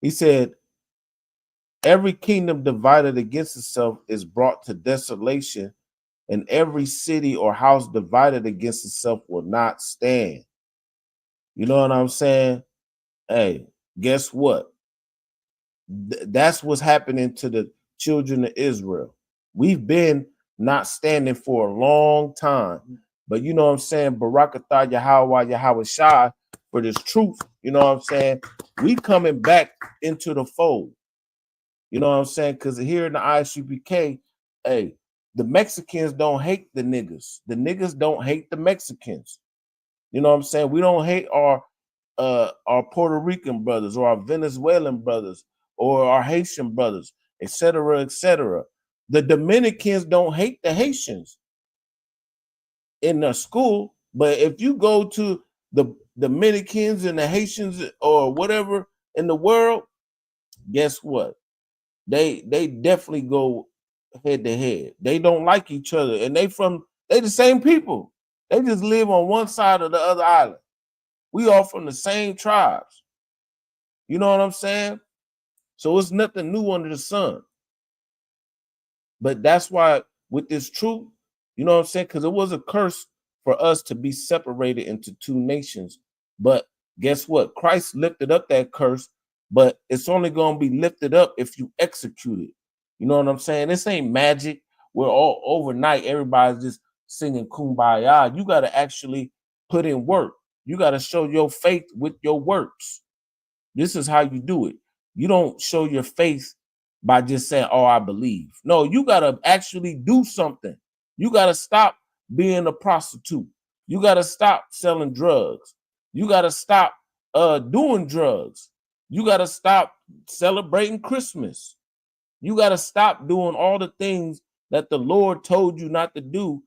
He said, every kingdom divided against itself is brought to desolation, and every city or house divided against itself will not stand. You know what I'm saying? Hey, guess what? That's what's happening to the children of Israel. We've been not standing for a long time. But you know what I'm saying? Barakatah Yahweh Shai for this truth. You know what I'm saying? We coming back into the fold. You know what I'm saying? Because here in the ISUPK, hey, the Mexicans don't hate the niggas. The niggas don't hate the Mexicans. You know what I'm saying? We don't hate our Puerto Rican brothers or our Venezuelan brothers or our Haitian brothers, etc., etc. The Dominicans don't hate the Haitians in the school, but if you go to the Dominicans and the Haitians or whatever in the world, guess what? They definitely go head to head. They don't like each other, and they the same people. They just live on one side of the other island. We all from the same tribes. You know what I'm saying? So it's nothing new under the sun. But that's why with this truth, you know what I'm saying? Because it was a curse for us to be separated into two nations. But guess what? Christ lifted up that curse, but it's only going to be lifted up if you execute it. You know what I'm saying? This ain't magic where all overnight everybody's just singing kumbaya. You got to actually put in work. You got to show your faith with your works. This is how you do it. You don't show your faith by just saying, oh, I believe. No, you got to actually do something. You got to stop being a prostitute. You got to stop selling drugs. You got to stop doing drugs. You got to stop celebrating Christmas. You got to stop doing all the things that the Lord told you not to do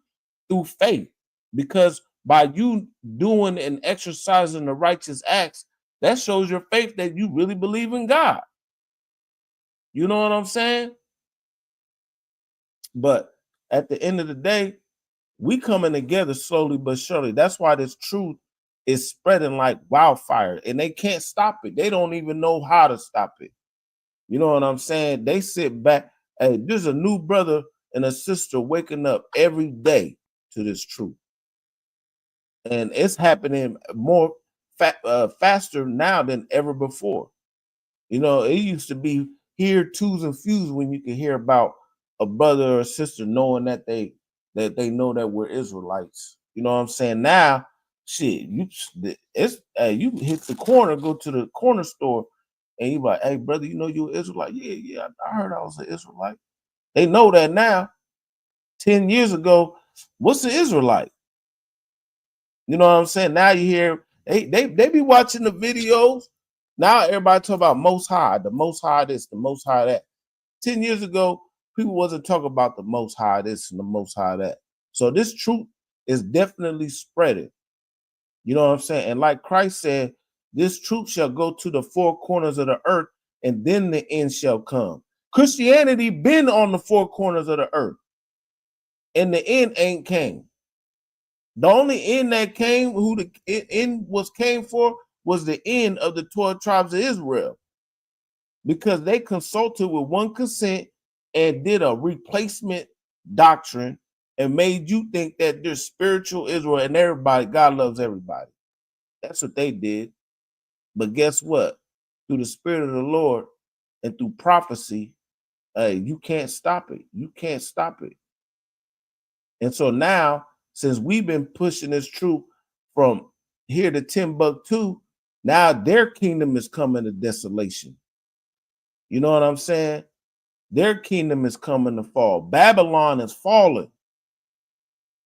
through faith. Because by you doing and exercising the righteous acts, that shows your faith that you really believe in God. You know what I'm saying? But at the end of the day, we coming together slowly but surely. That's why this truth is spreading like wildfire, and they can't stop it. They don't even know how to stop it. You know what I'm saying? They sit back. Hey, there's a new brother and a sister waking up every day to this truth. And it's happening more faster now than ever before. You know, it used to be here twos and fews when you could hear about a brother or sister knowing that they know that we're Israelites. You know what I'm saying? Now, shit, you hit the corner, go to the corner store, and you like, hey, brother, you know you're an Israelite? Yeah, I heard I was an Israelite. They know that now. 10 years ago, what's an Israelite? You know what I'm saying? Now you hear they be watching the videos. Now everybody talk about Most High, the Most High this, the Most High that. 10 years ago, people wasn't talking about the Most High this and the Most High that. So this truth is definitely spreading. You know what I'm saying? And like Christ said, this truth shall go to the four corners of the earth, and then the end shall come. Christianity been on the four corners of the earth, and the end ain't came. The only end that came, who the end came for, was the end of the 12 tribes of Israel, because they consulted with one consent and did a replacement doctrine and made you think that there's spiritual Israel and everybody, God loves everybody. That's what they did. But guess what? Through the Spirit of the Lord and through prophecy, you can't stop it. You can't stop it. And so now, since we've been pushing this truth from here to Timbuktu, now their kingdom is coming to desolation. You know what I'm saying? Their kingdom is coming to fall. Babylon is falling.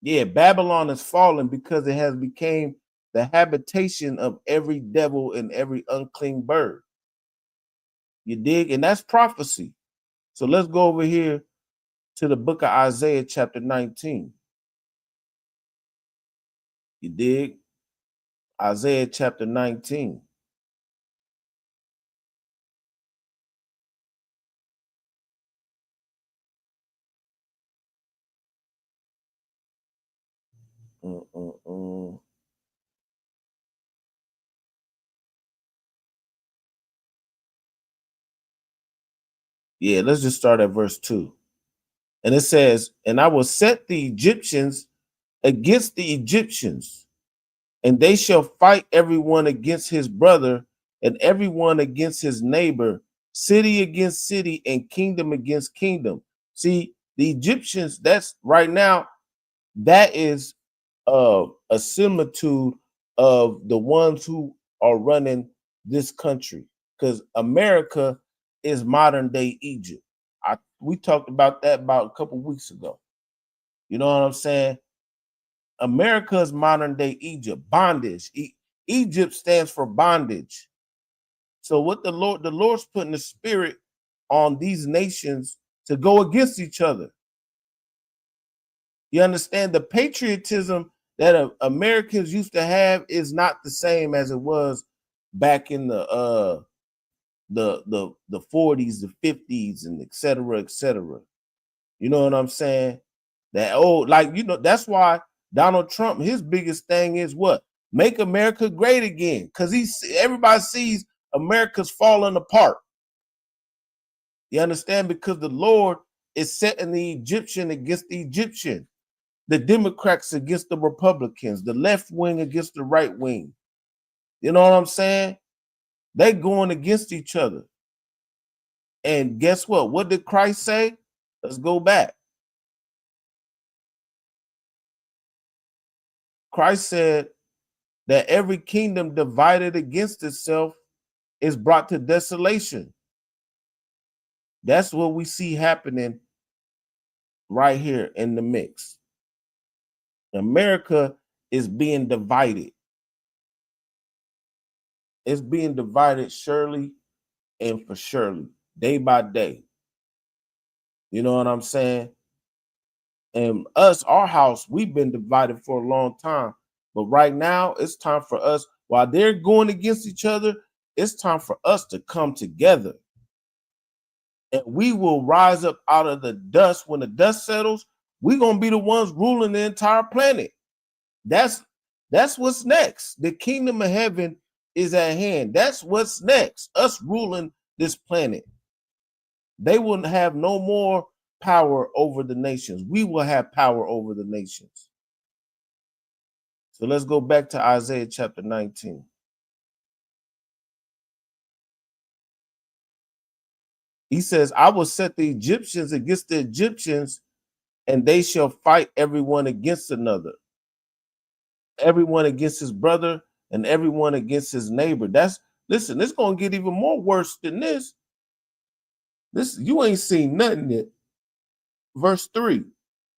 Yeah, Babylon is falling because it has become the habitation of every devil and every unclean bird. You dig? And that's prophecy. So let's go over here to the book of Isaiah chapter 19. You dig? Isaiah chapter 19. Yeah, let's just start at verse 2. And it says, and I will set the Egyptians against the Egyptians, and they shall fight everyone against his brother, and everyone against his neighbor, city against city, and kingdom against kingdom. See, the Egyptians, that's right now, that is a similitude of the ones who are running this country, because America is modern day Egypt. We talked about that about a couple weeks ago. You know what I'm saying? America is modern day Egypt, bondage. Egypt stands for bondage. So what the Lord's putting the spirit on these nations to go against each other. You understand, the patriotism that Americans used to have is not the same as it was back in the 40s, the 50s, and et cetera, et cetera. You know what I'm saying? That old, like, you know, that's why Donald Trump, his biggest thing is what? Make America great again. Because everybody sees America's falling apart. You understand? Because the Lord is setting the Egyptian against the Egyptian, the Democrats against the Republicans, the left wing against the right wing. You know what I'm saying? They're going against each other. And guess what? What did Christ say? Let's go back. Christ said that every kingdom divided against itself is brought to desolation. That's what we see happening right here in the mix. America is being divided. It's being divided surely and for surely, day by day. You know what I'm saying? And us, our house, we've been divided for a long time. But right now, it's time for us, while they're going against each other, it's time for us to come together. And we will rise up out of the dust. When the dust settles, we're going to be the ones ruling the entire planet. That's what's next. The kingdom of heaven is at hand. That's what's next. Us ruling this planet. They will have no more power over the nations. We will have power over the nations. So let's go back to Isaiah chapter 19. He says, I will set the Egyptians against the Egyptians, and they shall fight everyone against another. Everyone against his brother, and everyone against his neighbor. Listen, it's going to get even more worse than this. You ain't seen nothing yet. Verse 3,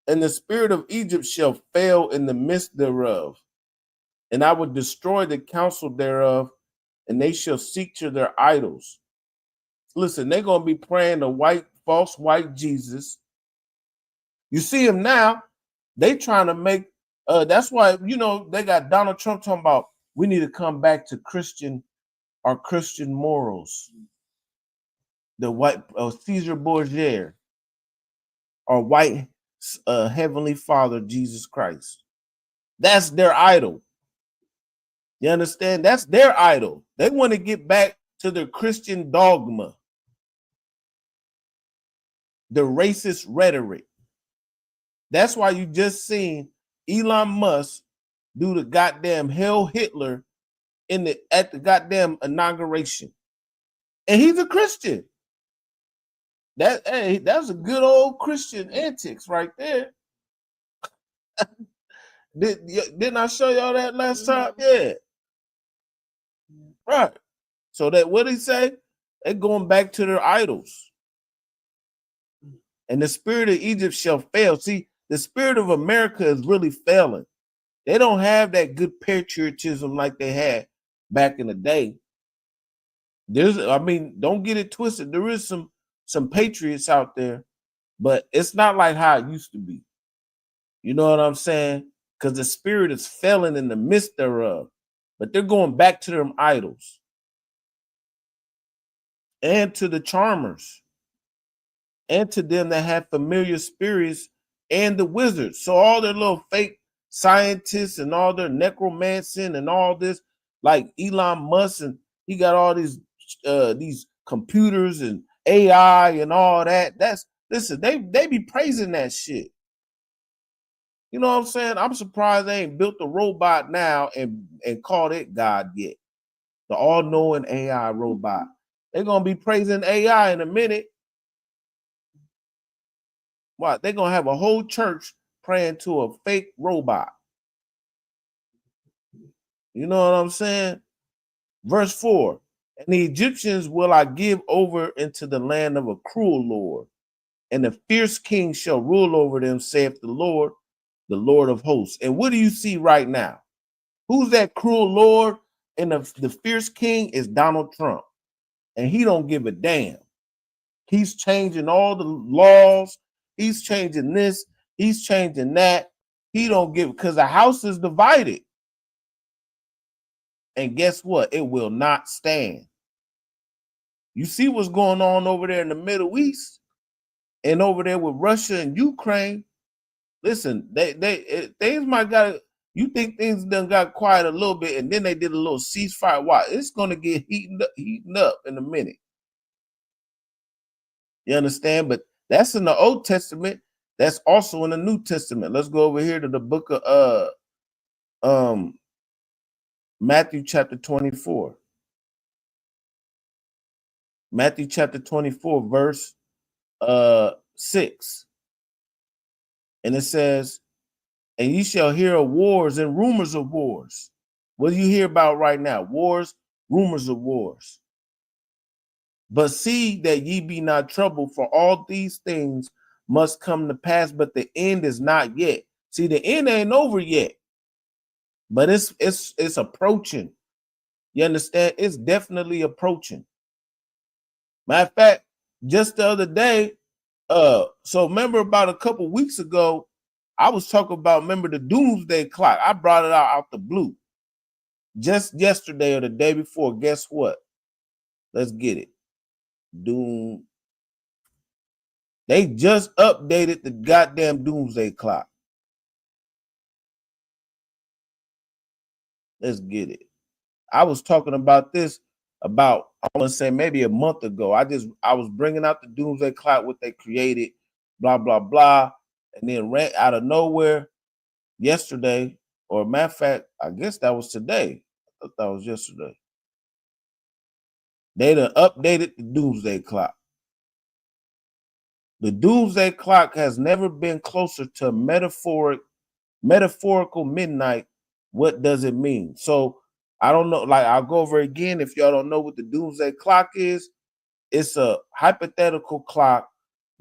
and the spirit of Egypt shall fail in the midst thereof, and I will destroy the counsel thereof, and they shall seek to their idols. Listen, they're going to be praying the false white Jesus. You see him now, they trying to make, that's why, you know, they got Donald Trump talking about, we need to come back to our Christian morals. The white Caesar Borgia, our white heavenly Father, Jesus Christ. That's their idol. You understand? That's their idol. They want to get back to their Christian dogma, the racist rhetoric. That's why you just seen Elon Musk do the goddamn Hail Hitler at the goddamn inauguration. And he's a Christian. That's a good old Christian antics right there. Didn't I show y'all that last time? Yeah. Right. So that what he say? They're going back to their idols. And the spirit of Egypt shall fail. See, the spirit of America is really failing. They don't have that good patriotism like they had back in the day. Don't get it twisted. There is some patriots out there, but it's not like how it used to be. You know what I'm saying? because the spirit is failing in the midst thereof. But they're going back to them idols and to the charmers and to them that have familiar spirits and the wizards. So all their little fake scientists and all their necromancing and all this, like Elon Musk, and he got all these computers and AI and all that. Listen, they be praising that shit. You know what I'm saying? I'm surprised they ain't built a robot now and called it God yet. The all-knowing AI robot. They're gonna be praising AI in a minute. What? They're gonna have a whole church praying to a fake robot. You know what I'm saying? Verse 4. And the Egyptians will I give over into the land of a cruel Lord, and the fierce king shall rule over them, saith the Lord of hosts. And what do you see right now? Who's that cruel Lord? And the fierce king is Donald Trump. And he don't give a damn. He's changing all the laws. He's changing this. He's changing that. He don't give, because the house is divided. And guess what? It will not stand. You see what's going on over there in the Middle East and over there with Russia and Ukraine. Listen, things might got. You think things done got quiet a little bit, and then they did a little ceasefire. Why? It's gonna get heating up in a minute. You understand? But that's in the Old Testament. That's also in the New Testament. Let's go over here to the book of Matthew chapter 24. Matthew chapter 24, verse 6. And it says, and ye shall hear of wars and rumors of wars. What do you hear about right now? Wars, rumors of wars. But see that ye be not troubled, for all these things must come to pass, but the end is not yet. See, the end ain't over yet, but it's approaching. You understand? It's definitely approaching. Matter of fact, just the other day, so remember about a couple weeks ago, I was talking about, remember the doomsday clock. I brought it out the blue. Just yesterday or the day before, guess what? Let's get it. Doom. They just updated the goddamn doomsday clock. Let's get it. I was talking about this about, I want to say maybe a month ago. I was bringing out the doomsday clock, what they created, blah, blah, blah. And then ran out of nowhere yesterday, or matter of fact, I guess that was today. I thought that was yesterday. They done updated the doomsday clock. The doomsday clock has never been closer to metaphorical midnight. What does it mean? So I don't know. Like, I'll go over again. If y'all don't know what the doomsday clock is, it's a hypothetical clock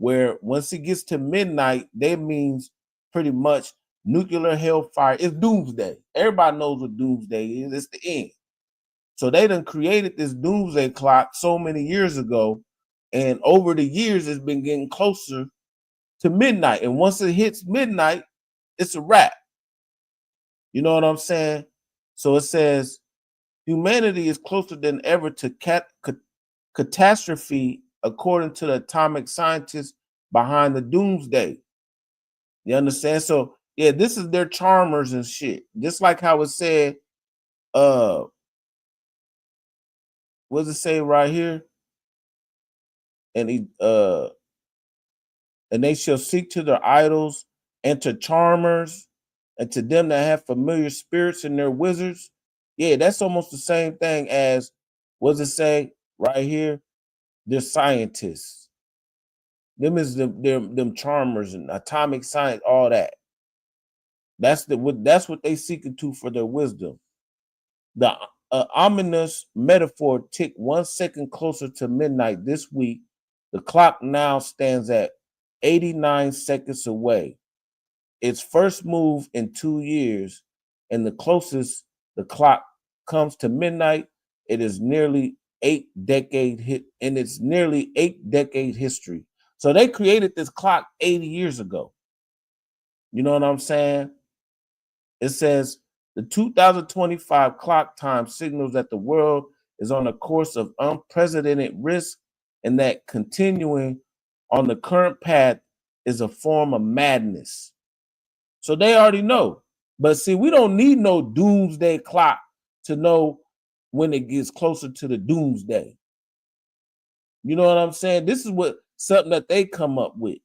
where once it gets to midnight, that means pretty much nuclear hellfire. It's doomsday. Everybody knows what doomsday is. It's the end. So they done created this doomsday clock so many years ago, and over the years, it's been getting closer to midnight. And once it hits midnight, it's a wrap. You know what I'm saying? So it says, humanity is closer than ever to catastrophe, according to the atomic scientists behind the doomsday. You understand? So yeah, this is their charmers and shit. Just like how it said, what does it say right here? And they shall seek to their idols and to charmers and to them that have familiar spirits and their wizards. Yeah, that's almost the same thing as, what does it say right here? They're scientists. Them is them charmers and atomic science, all that. That's what they seeking to for their wisdom. The ominous metaphor ticked 1 second closer to midnight this week. The clock now stands at 89 seconds away. Its first move in 2 years, and the closest the clock comes to midnight, it is nearly 8-decade hit, and it's nearly 8-decade history. So they created this clock 80 years ago. You know what I'm saying? It says the 2025 clock time signals that the world is on a course of unprecedented risk and that continuing on the current path is a form of madness. So they already know. But see, we don't need no doomsday clock to know when it gets closer to the doomsday. You know what I'm saying? This is what something that they come up with.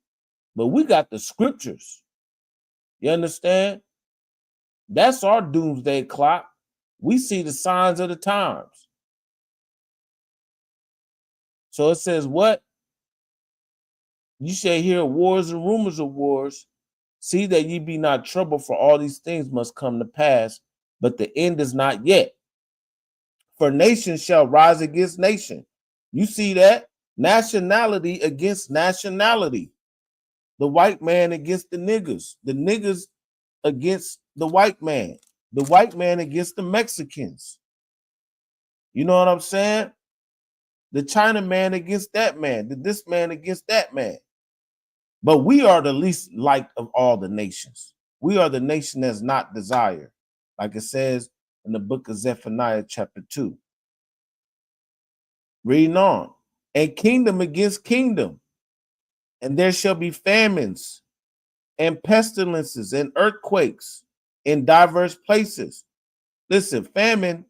But we got the scriptures. You understand? That's our doomsday clock. We see the signs of the times. So it says what? You shall hear wars and rumors of wars. See that ye be not troubled, for all these things must come to pass, but the end is not yet. For nation shall rise against nation. You see that? Nationality against nationality. The white man against the niggas against the white man against the Mexicans. You know what I'm saying? The China man against that man, this man against that man. But we are the least liked of all the nations. We are the nation that's not desired, like it says in the book of Zephaniah chapter 2. Reading on. And kingdom against kingdom. And there shall be famines and pestilences and earthquakes in diverse places. Listen, famine,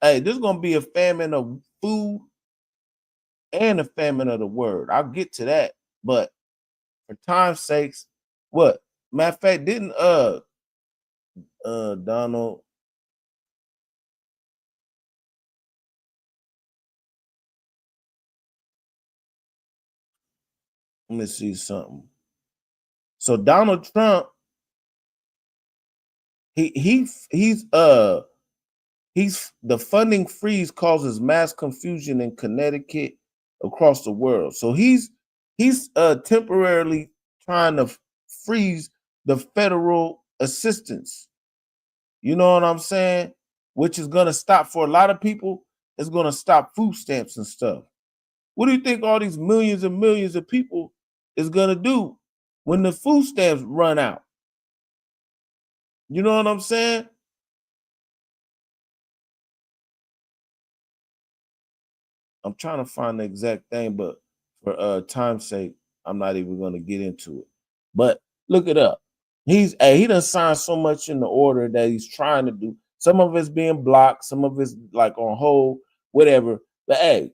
hey, there's going to be a famine of food and a famine of the word. I'll get to that. But for time's sakes, what? Matter of fact, didn't Donald let me see something. So Donald Trump, he's the funding freeze causes mass confusion in Connecticut across the world. So he's temporarily trying to freeze the federal assistance. You know what I'm saying? Which is going to stop for a lot of people. It's going to stop food stamps and stuff. What do you think all these millions and millions of people is going to do when the food stamps run out? You know what I'm saying? I'm trying to find the exact thing, but for time's sake, I'm not even going to get into it. But look it up. He done signed so much in the order that he's trying to do. Some of it's being blocked, some of it's like on hold, whatever. But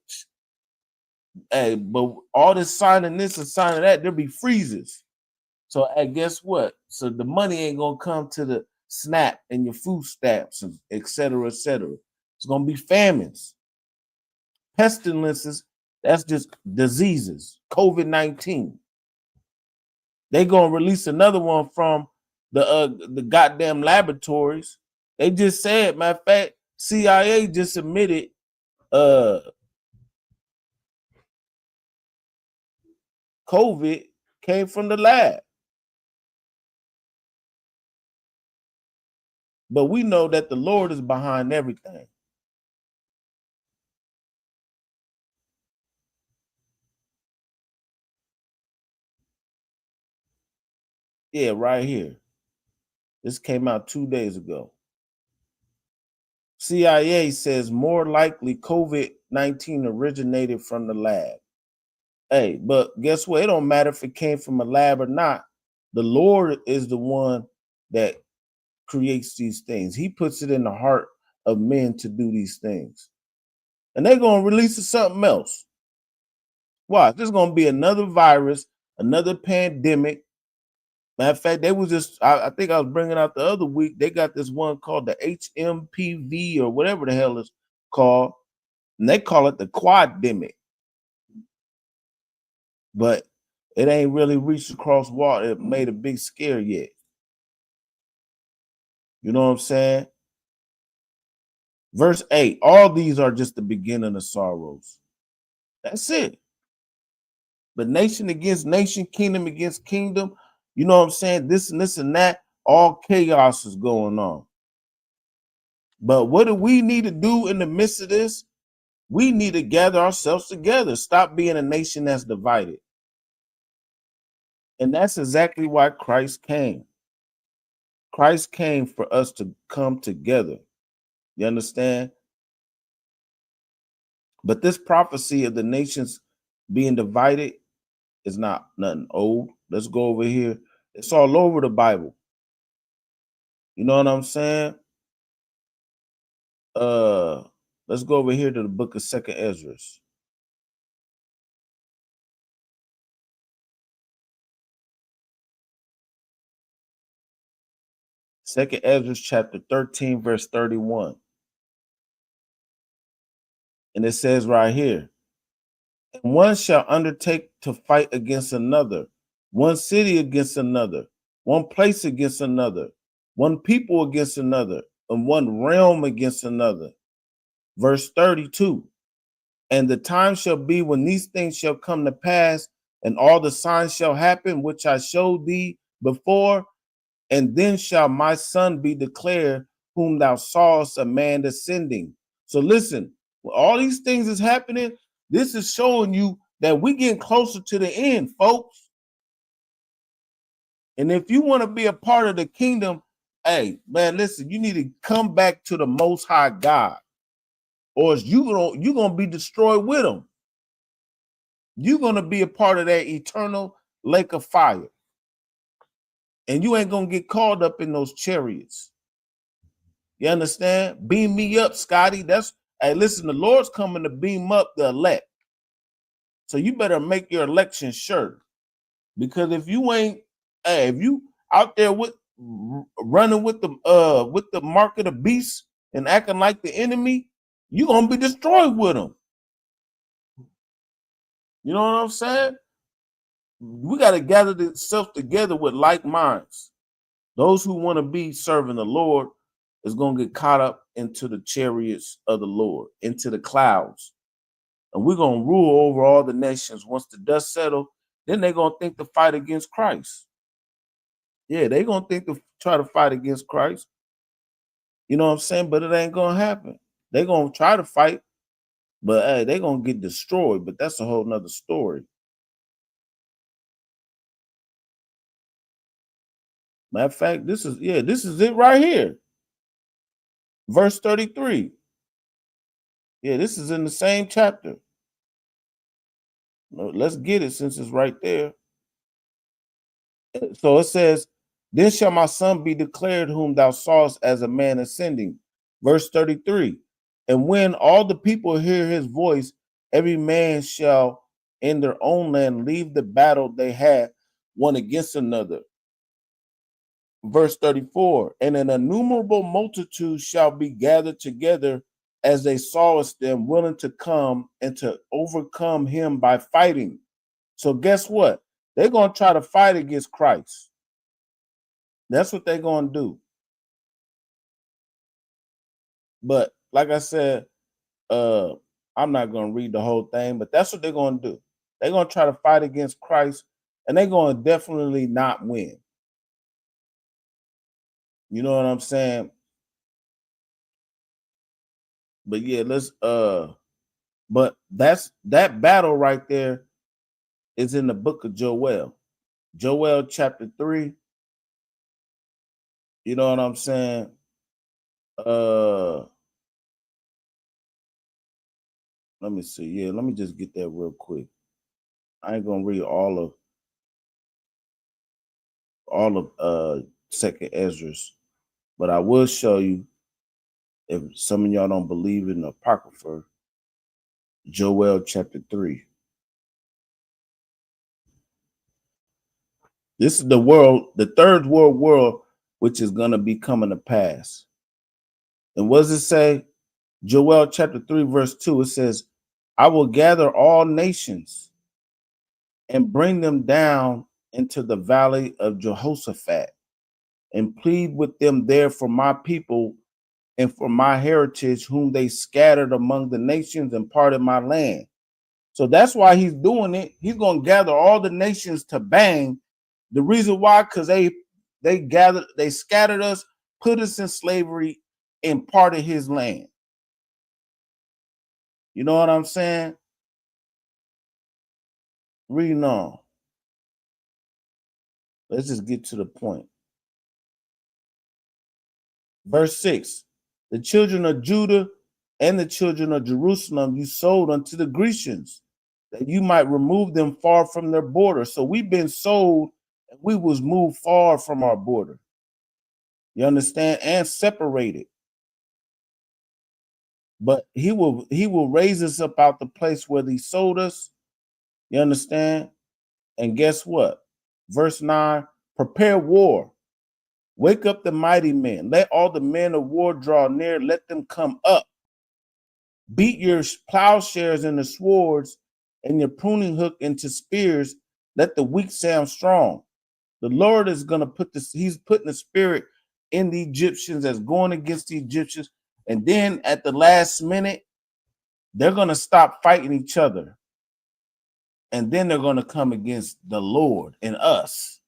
but all this signing this and signing that, there'll be freezes. So guess what? So the money ain't gonna come to the SNAP and your food stamps, and et cetera, et cetera. It's gonna be famines, pestilences. That's just diseases. COVID-19. They gonna release another one from the goddamn laboratories. They just said, matter of fact, CIA just admitted COVID came from the lab. But we know that the Lord is behind everything. Yeah, right here. This came out 2 days ago. CIA says more likely COVID-19 originated from the lab. Hey, but guess what? It don't matter if it came from a lab or not. The Lord is the one that creates these things. He puts it in the heart of men to do these things. And they're going to release something else. Why? There's going to be another virus, another pandemic. Matter of fact, they was just, I think I was bringing out the other week, they got this one called the HMPV or whatever the hell it's called. And they call it the quademic. But it ain't really reached across water. It made a big scare yet. You know what I'm saying? Verse 8, all these are just the beginning of sorrows. That's it. But nation against nation, kingdom against kingdom, you know what I'm saying? This and that, all chaos is going on. But what do we need to do in the midst of this? We need to gather ourselves together. Stop being a nation that's divided. And that's exactly why Christ came. Christ came for us to come together. You understand? But this prophecy of the nations being divided is not nothing old. Let's go over here. It's all over the Bible. You know what I'm saying? Let's go over here to the book of 2nd Ezra. Second Ezra chapter 13, verse 31. And it says right here, and one shall undertake to fight against another, one city against another, one place against another, one people against another, and one realm against another. Verse 32. And the time shall be when these things shall come to pass, and all the signs shall happen, which I showed thee before. And then shall my son be declared, whom thou sawest a man ascending. So listen, when all these things is happening, this is showing you that we getting closer to the end, folks. And if you want to be a part of the kingdom, hey, man, listen, you need to come back to the Most High God, or you're gonna be destroyed with him. You're gonna be a part of that eternal lake of fire. And you ain't gonna get caught up in those chariots. You understand? Beam me up, Scotty. Hey, listen, the Lord's coming to beam up the elect. So you better make your election sure. Because if you ain't, hey, if you out there with running with the mark of the beast and acting like the enemy, you're gonna be destroyed with them. You know what I'm saying? We got to gather ourselves together with like minds. Those who want to be serving the Lord is going to get caught up into the chariots of the Lord, into the clouds. And we're going to rule over all the nations. Once the dust settles, then they're going to think to fight against Christ. Yeah, they're going to think to try to fight against Christ. You know what I'm saying? But it ain't going to happen. They're going to try to fight, but hey, they're going to get destroyed. But that's a whole nother story. Matter of fact, this is it right here. Verse 33. Yeah, this is in the same chapter. Let's get it since it's right there. So it says, then shall my son be declared whom thou sawest as a man ascending. Verse 33. And when all the people hear his voice, every man shall in their own land leave the battle they had one against another. Verse 34. And an innumerable multitude shall be gathered together as they sawest them, willing to come and to overcome him by fighting. So guess what? They're going to try to fight against Christ. That's what they're going to do. But like I said, I'm not going to read the whole thing, but that's what they're going to do. They're going to try to fight against Christ, and they're going to definitely not win. You know what I'm saying? But yeah, but that battle right there is in the book of Joel. Joel chapter 3. You know what I'm saying? Let me see. Yeah, let me just get that real quick. I ain't gonna read all of 2nd Ezra, but I will show you, if some of y'all don't believe in the Apocrypha, Joel chapter 3. This is the third world war, which is gonna be coming to pass. And what does it say? Joel chapter 3, verse 2, it says, I will gather all nations and bring them down into the valley of Jehoshaphat and plead with them there for my people and for my heritage, whom they scattered among the nations and parted my land. So that's why he's doing it. He's going to gather all the nations to bang. The reason why, because they scattered us, put us in slavery, and parted his land. You know what I'm saying? Reading on. Let's just get to the point. Verse 6. The children of Judah and the children of Jerusalem you sold unto the Grecians, that you might remove them far from their border. So we've been sold and we was moved far from our border. You understand? And separated. But he will raise us up out the place where he sold us. You understand? And guess what? Verse 9, prepare war. Wake up the mighty men. Let all the men of war draw near. Let them come up. Beat your plowshares into swords and your pruning hook into spears. Let the weak sound strong. The Lord is going to put this, he's putting the spirit in the Egyptians that's going against the Egyptians. And then at the last minute, they're going to stop fighting each other. And then they're going to come against the Lord and us.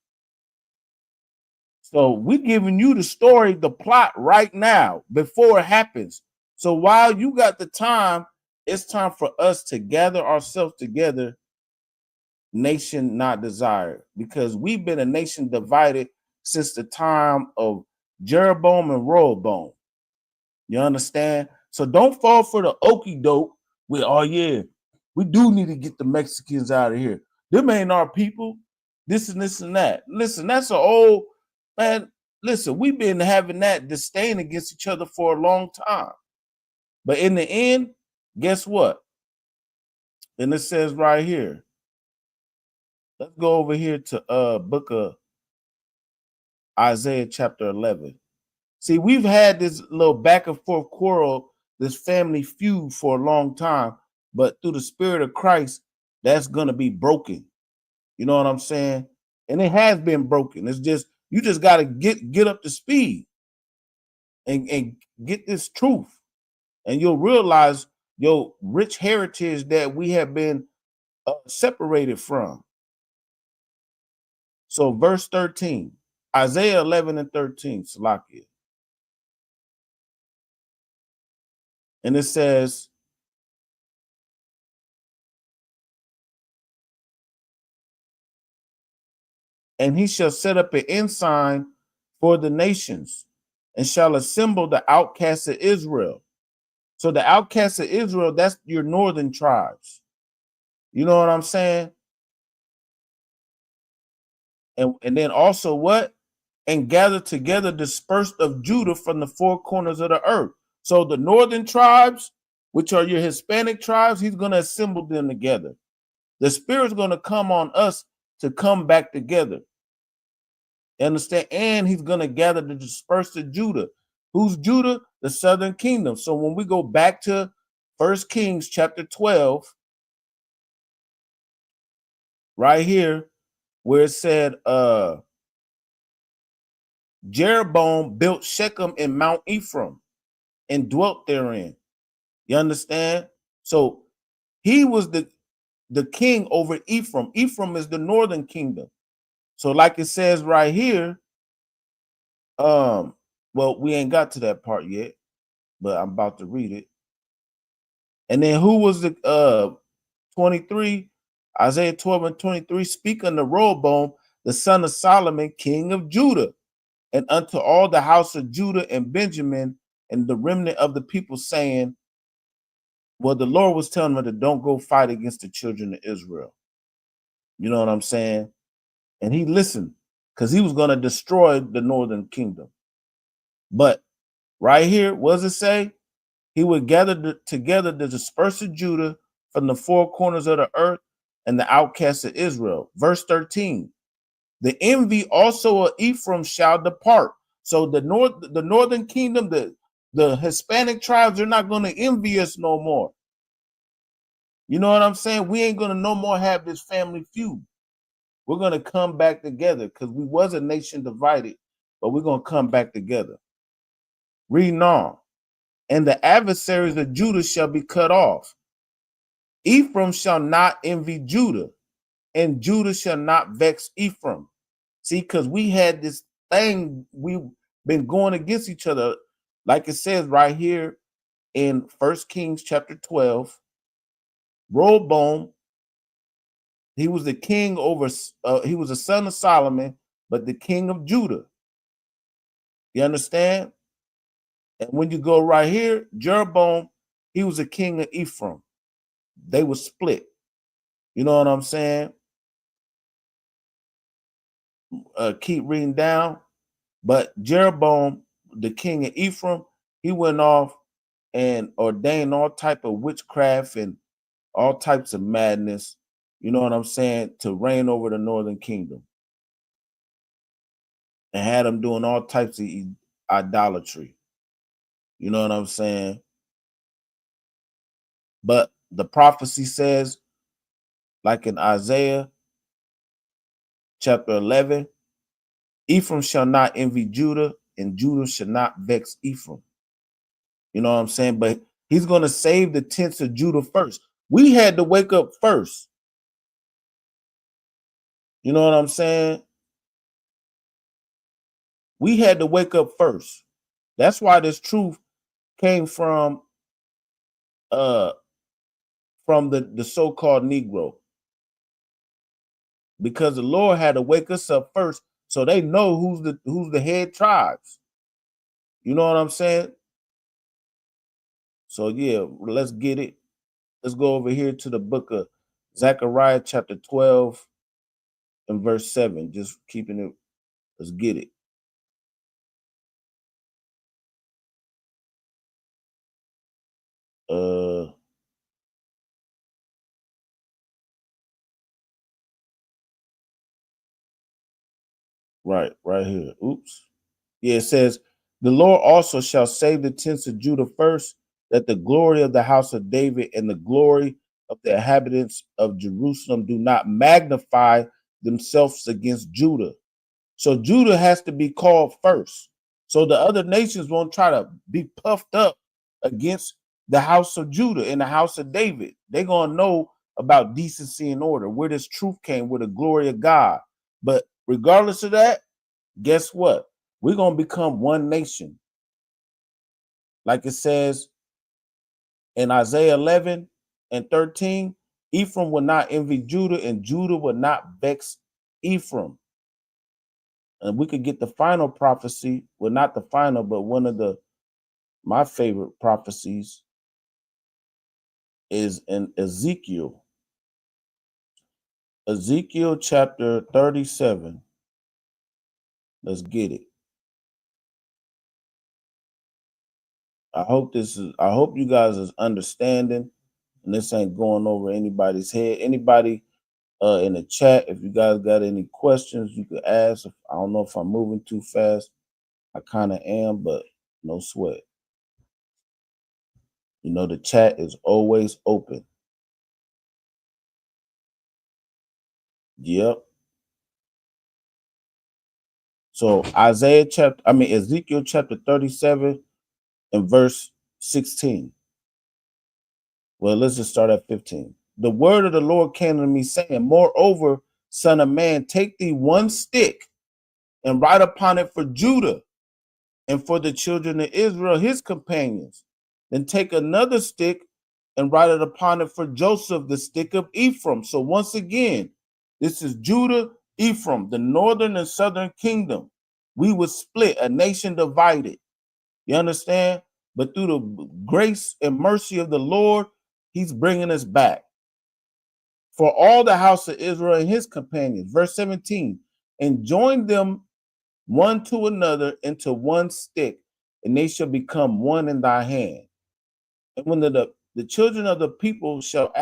So we're giving you the story, the plot right now before it happens. So while you got the time, it's time for us to gather ourselves together, nation not desired, because we've been a nation divided since the time of Jeroboam and Rehoboam. You understand? So don't fall for the okie doke with, oh yeah, we do need to get the Mexicans out of here. Them ain't our people. This and this and that. Listen, that's an old, man, listen, we've been having that disdain against each other for a long time. But in the end, guess what? And it says right here, let's go over here to book of Isaiah chapter 11. See, we've had this little back and forth quarrel, this family feud for a long time, but through the spirit of Christ, that's going to be broken. You know what I'm saying? And it has been broken. It's just, you just got to get up to speed and get this truth. And you'll realize your rich heritage that we have been separated from. So verse 13, Isaiah 11 and 13, Salakia. And it says, and he shall set up an ensign for the nations and shall assemble the outcasts of Israel. So the outcasts of Israel, that's your northern tribes. You know what I'm saying? And then also what? And gather together dispersed of Judah from the four corners of the earth. So the northern tribes, which are your Hispanic tribes, he's going to assemble them together. The Spirit's going to come on us to come back together. Understand? And he's going to gather the dispersed of Judah. Who's Judah? The southern kingdom. So when we go back to 1 Kings chapter 12, right here, where it said, Jeroboam built Shechem in Mount Ephraim and dwelt therein. You understand? So he was the king over Ephraim. Ephraim is the northern kingdom. So like it says right here, well, we ain't got to that part yet, but I'm about to read it. And then who was the 23? Isaiah 12 and 23, speak unto Rehoboam, the son of Solomon, king of Judah, and unto all the house of Judah and Benjamin and the remnant of the people, saying, well, the Lord was telling them to don't go fight against the children of Israel. You know what I'm saying? And he listened because he was going to destroy the northern kingdom. But right here, what does it say? He would gather together the dispersed of Judah from the four corners of the earth and the outcasts of Israel. Verse 13, the envy also of Ephraim shall depart. So the northern kingdom, the Hispanic tribes, are not going to envy us no more. You know what I'm saying? We ain't going to no more have this family feud. We're going to come back together because we was a nation divided, but we're going to come back together. Reading on. And the adversaries of Judah shall be cut off. Ephraim shall not envy Judah, and Judah shall not vex Ephraim. See, because we had this thing, we've been going against each other, like it says right here in 1 Kings chapter 12. Rehoboam, he was the king over, he was the son of Solomon, but the king of Judah. You understand? And when you go right here, Jeroboam, he was a king of Ephraim. They were split. You know what I'm saying? Keep reading down. But Jeroboam, the king of Ephraim, he went off and ordained all type of witchcraft and all types of madness, you know what I'm saying, to reign over the northern kingdom. And had them doing all types of idolatry. You know what I'm saying? But the prophecy says, like in Isaiah chapter 11, Ephraim shall not envy Judah, and Judah shall not vex Ephraim. You know what I'm saying? But he's going to save the tents of Judah first. We had to wake up first. You know what I'm saying? We had to wake up first. That's why this truth came from the so-called Negro. Because the Lord had to wake us up first so they know who's the head tribes. You know what I'm saying? So yeah, let's get it. Let's go over here to the book of Zechariah chapter 12 and verse 7. Just keeping it. Let's get it. Right here. Oops. Yeah, it says, the Lord also shall save the tents of Judah first, that the glory of the house of David and the glory of the inhabitants of Jerusalem do not magnify themselves against Judah. So Judah has to be called first. So the other nations won't try to be puffed up against the house of Judah and the house of David. They're going to know about decency and order, where this truth came, where the glory of God. But regardless of that, guess what? We're going to become one nation. Like it says in Isaiah 11 and 13, Ephraim will not envy Judah, and Judah will not vex Ephraim. And we could get the final prophecy, well, not the final, but one of my favorite prophecies is in Ezekiel. Ezekiel chapter 37. Let's get it. I hope you guys is understanding and this ain't going over anybody's head. Anybody in the chat, if you guys got any questions, you could ask. I don't know if I'm moving too fast. I kind of am, but no sweat. You know, the chat is always open. Yep. So Ezekiel chapter 37 and verse 16. Well, let's just start at 15. The word of the Lord came to me saying, moreover, son of man, take thee one stick and write upon it for Judah and for the children of Israel, his companions. Then take another stick and write it upon it for Joseph, the stick of Ephraim. So once again, this is Judah, Ephraim, the northern and southern kingdom. We would split, a nation divided. You understand? But through the grace and mercy of the Lord, he's bringing us back. For all the house of Israel and his companions. Verse 17, and join them one to another into one stick, and they shall become one in thy hand. And when the children of the people shall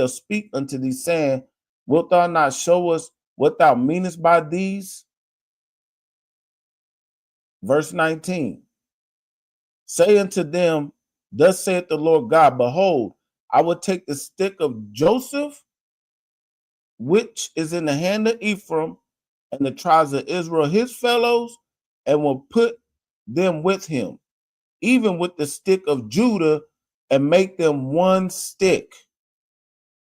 speak unto thee, saying, wilt thou not show us what thou meanest by these? Verse 19, say unto them, thus saith the Lord God, behold, I will take the stick of Joseph, which is in the hand of Ephraim, and the tribes of Israel, his fellows, and will put them with him, even with the stick of Judah, and make them one stick.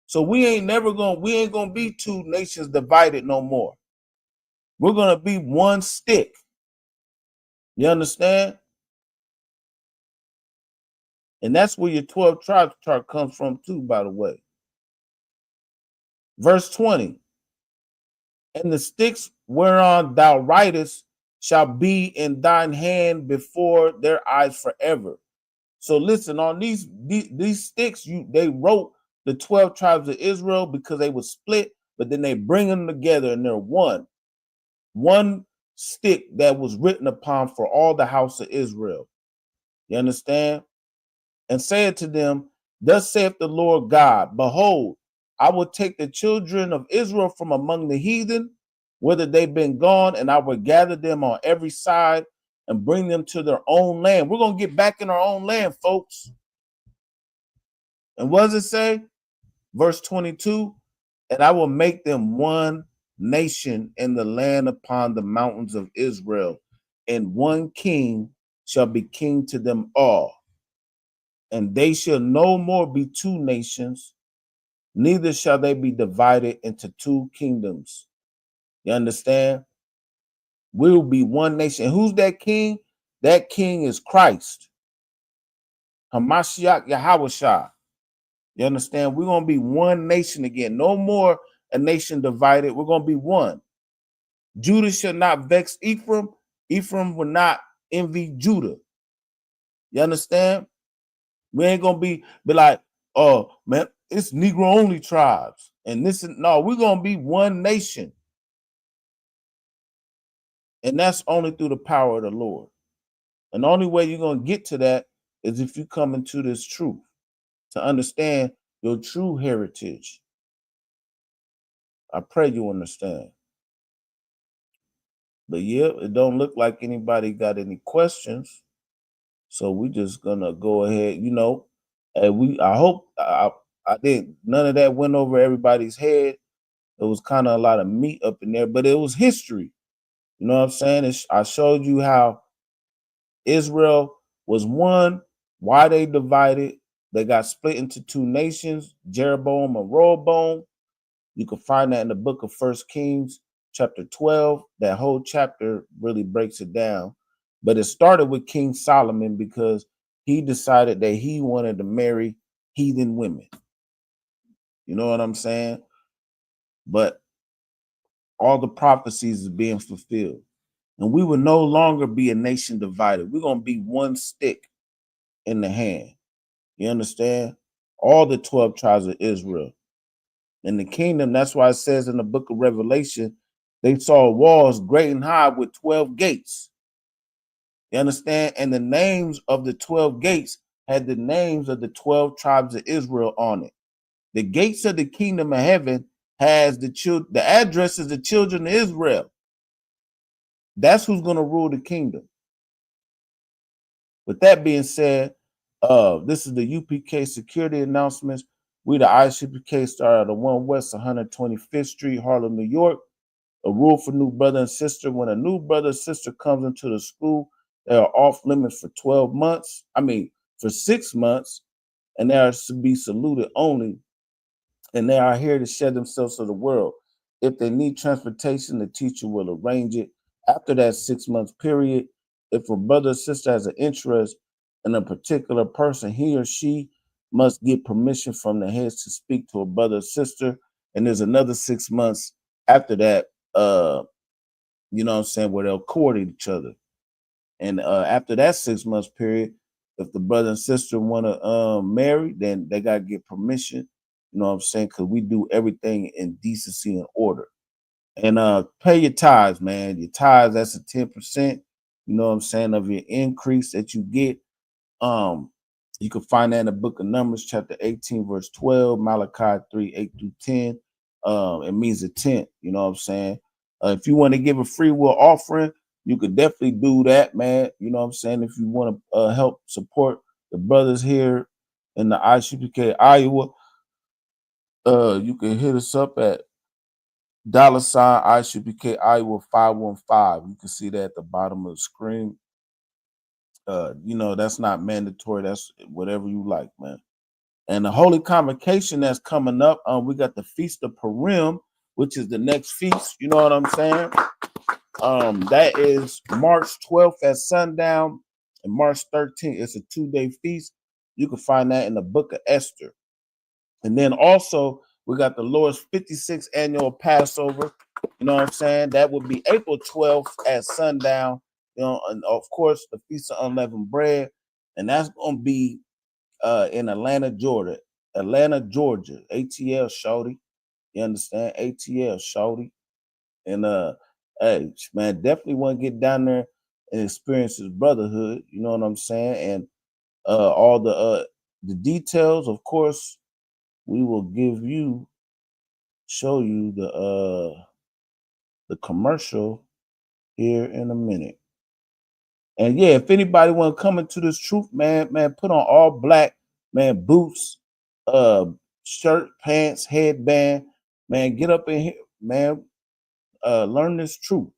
So we ain't gonna be two nations divided no more. We're gonna be one stick. You understand? And that's where your 12 tribes chart comes from too, by the way. Verse 20, and the sticks whereon thou writest shall be in thine hand before their eyes forever. So listen, on these sticks, they wrote the 12 tribes of Israel because they were split, but then they bring them together and they're one stick that was written upon for all the house of Israel. You understand? And said to them, thus saith the Lord God, behold, I will take the children of Israel from among the heathen, whether they've been gone, and I will gather them on every side and bring them to their own land. We're going to get back in our own land, folks. And what does it say? Verse 22, and I will make them one nation in the land upon the mountains of Israel, and one king shall be king to them all. And they shall no more be two nations, neither shall they be divided into two kingdoms. You understand? We will be one nation. And who's that king? That king is Christ. Hamashiach Yahawashah. You understand? We're going to be one nation again. No more a nation divided. We're going to be one. Judah shall not vex Ephraim. Ephraim will not envy Judah. You understand? We ain't going to be like, oh, man, it's Negro only tribes. And this is, no, we're going to be one nation. And that's only through the power of the Lord. And the only way you're going to get to that is if you come into this truth, to understand your true heritage. I pray you understand. But yeah, it don't look like anybody got any questions. So we just gonna go ahead, and I hope I did none of that went over everybody's head. It was kind of a lot of meat up in there, but it was history. You know what I'm saying? I showed you how Israel was one, why they divided. They got split into two nations, Jeroboam and Rehoboam. You can find that in the book of 1 Kings, chapter 12. That whole chapter really breaks it down. But it started with King Solomon because he decided that he wanted to marry heathen women. You know what I'm saying? But all the prophecies is being fulfilled. And we will no longer be a nation divided. We're going to be one stick in the hand. You understand? All the 12 tribes of Israel. In the kingdom, that's why it says in the book of Revelation, they saw walls great and high with 12 gates. You understand? And the names of the 12 gates had the names of the 12 tribes of Israel on it. The gates of the kingdom of heaven has the addresses of the children of Israel. That's who's going to rule the kingdom. With that being said, this is the UPK security announcements. We, the ISUPK, start at the 1 West 125th Street, Harlem, New York. A rule for new brother and sister: when a new brother or sister comes into the school, they are off limits for 12 months. For 6 months, and they are to be saluted only. And they are here to share themselves to the world. If they need transportation, the teacher will arrange it. After that 6 month period, if a brother or sister has an interest in a particular person, he or she must get permission from the heads to speak to a brother or sister. And there's another 6 months after that, you know what I'm saying, where they'll court each other. And after that 6 months period, if the brother and sister want to marry, then they got to get permission. You know what I'm saying? Because we do everything in decency and order. And pay your tithes, man. Your tithes, that's a 10%, you know what I'm saying, of your increase that you get. You can find that in the book of Numbers, chapter 18, verse 12, Malachi 3, 8 through 10. It means a tenth, you know what I'm saying? If you want to give a free will offering, you could definitely do that, man. You know what I'm saying? If you want to help support the brothers here in the ISUPK Iowa, you can hit us up at $ ISUPK Iowa 515. You can see that at the bottom of the screen. That's not mandatory. That's whatever you like, man. And the Holy Convocation that's coming up, we got the Feast of Purim, which is the next feast. You know what I'm saying? That is March 12th at sundown and March 13th. It's a 2-day feast. You can find that in the book of Esther. And then also we got the Lord's 56th annual Passover. You know what I'm saying? That would be April 12th at sundown. You know, and of course, the Feast of Unleavened Bread. And that's going to be in Atlanta, Georgia. Atlanta, Georgia. ATL, shorty. You understand? ATL, shorty. And, hey, man, definitely want to get down there and experience his brotherhood. You know what I'm saying? And all the details, of course, we will show you the commercial here in a minute. And yeah, if anybody want to come into this truth, man, put on all black, man, boots, shirt, pants, headband, man, get up in here, man, learn this truth.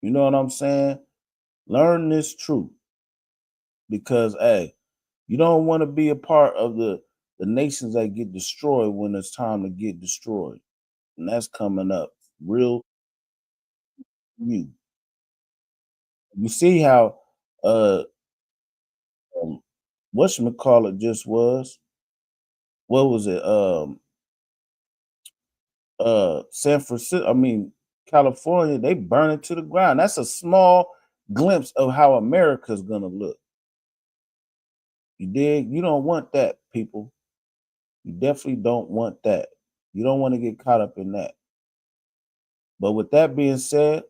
You know what I'm saying? Learn this truth. Because, hey, you don't want to be a part of the nations that get destroyed when it's time to get destroyed. And that's coming up real you. You see how whatchamacallit just was? What was it? San Francisco, California, they burn it to the ground. That's a small glimpse of how America's gonna look. You dig? You don't want that, people. You definitely don't want that. You don't want to get caught up in that. But with that being said,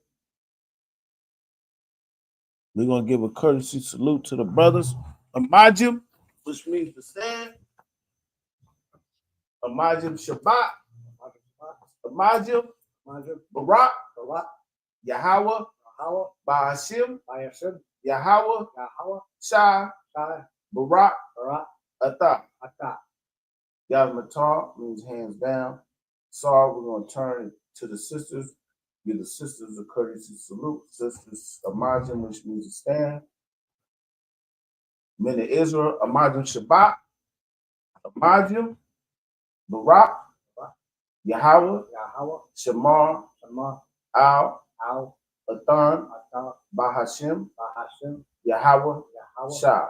we're gonna give a courtesy salute to the brothers. Amajim, which means to stand. Amajim Shabbat. Amajim Barak. Yahweh. Bahashim. Yahweh. Shai. Barak. Atah. Yahmatar means hands down. Sorry, we're going to turn to the sisters. Give the sisters a courtesy salute. Sisters Amajim, which means to stand. Men of Israel, Amajim Shabbat. Amajim Barak. Yahweh. Shamar. Al. Athan. Bahashim. Yahweh. Shah.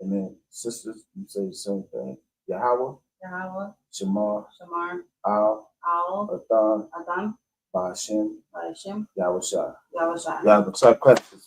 And then sisters, you say the same thing. Yahweh. Shamar. Al. Athan. Bahashim. Yahweh Shah. Y'all can start clapping.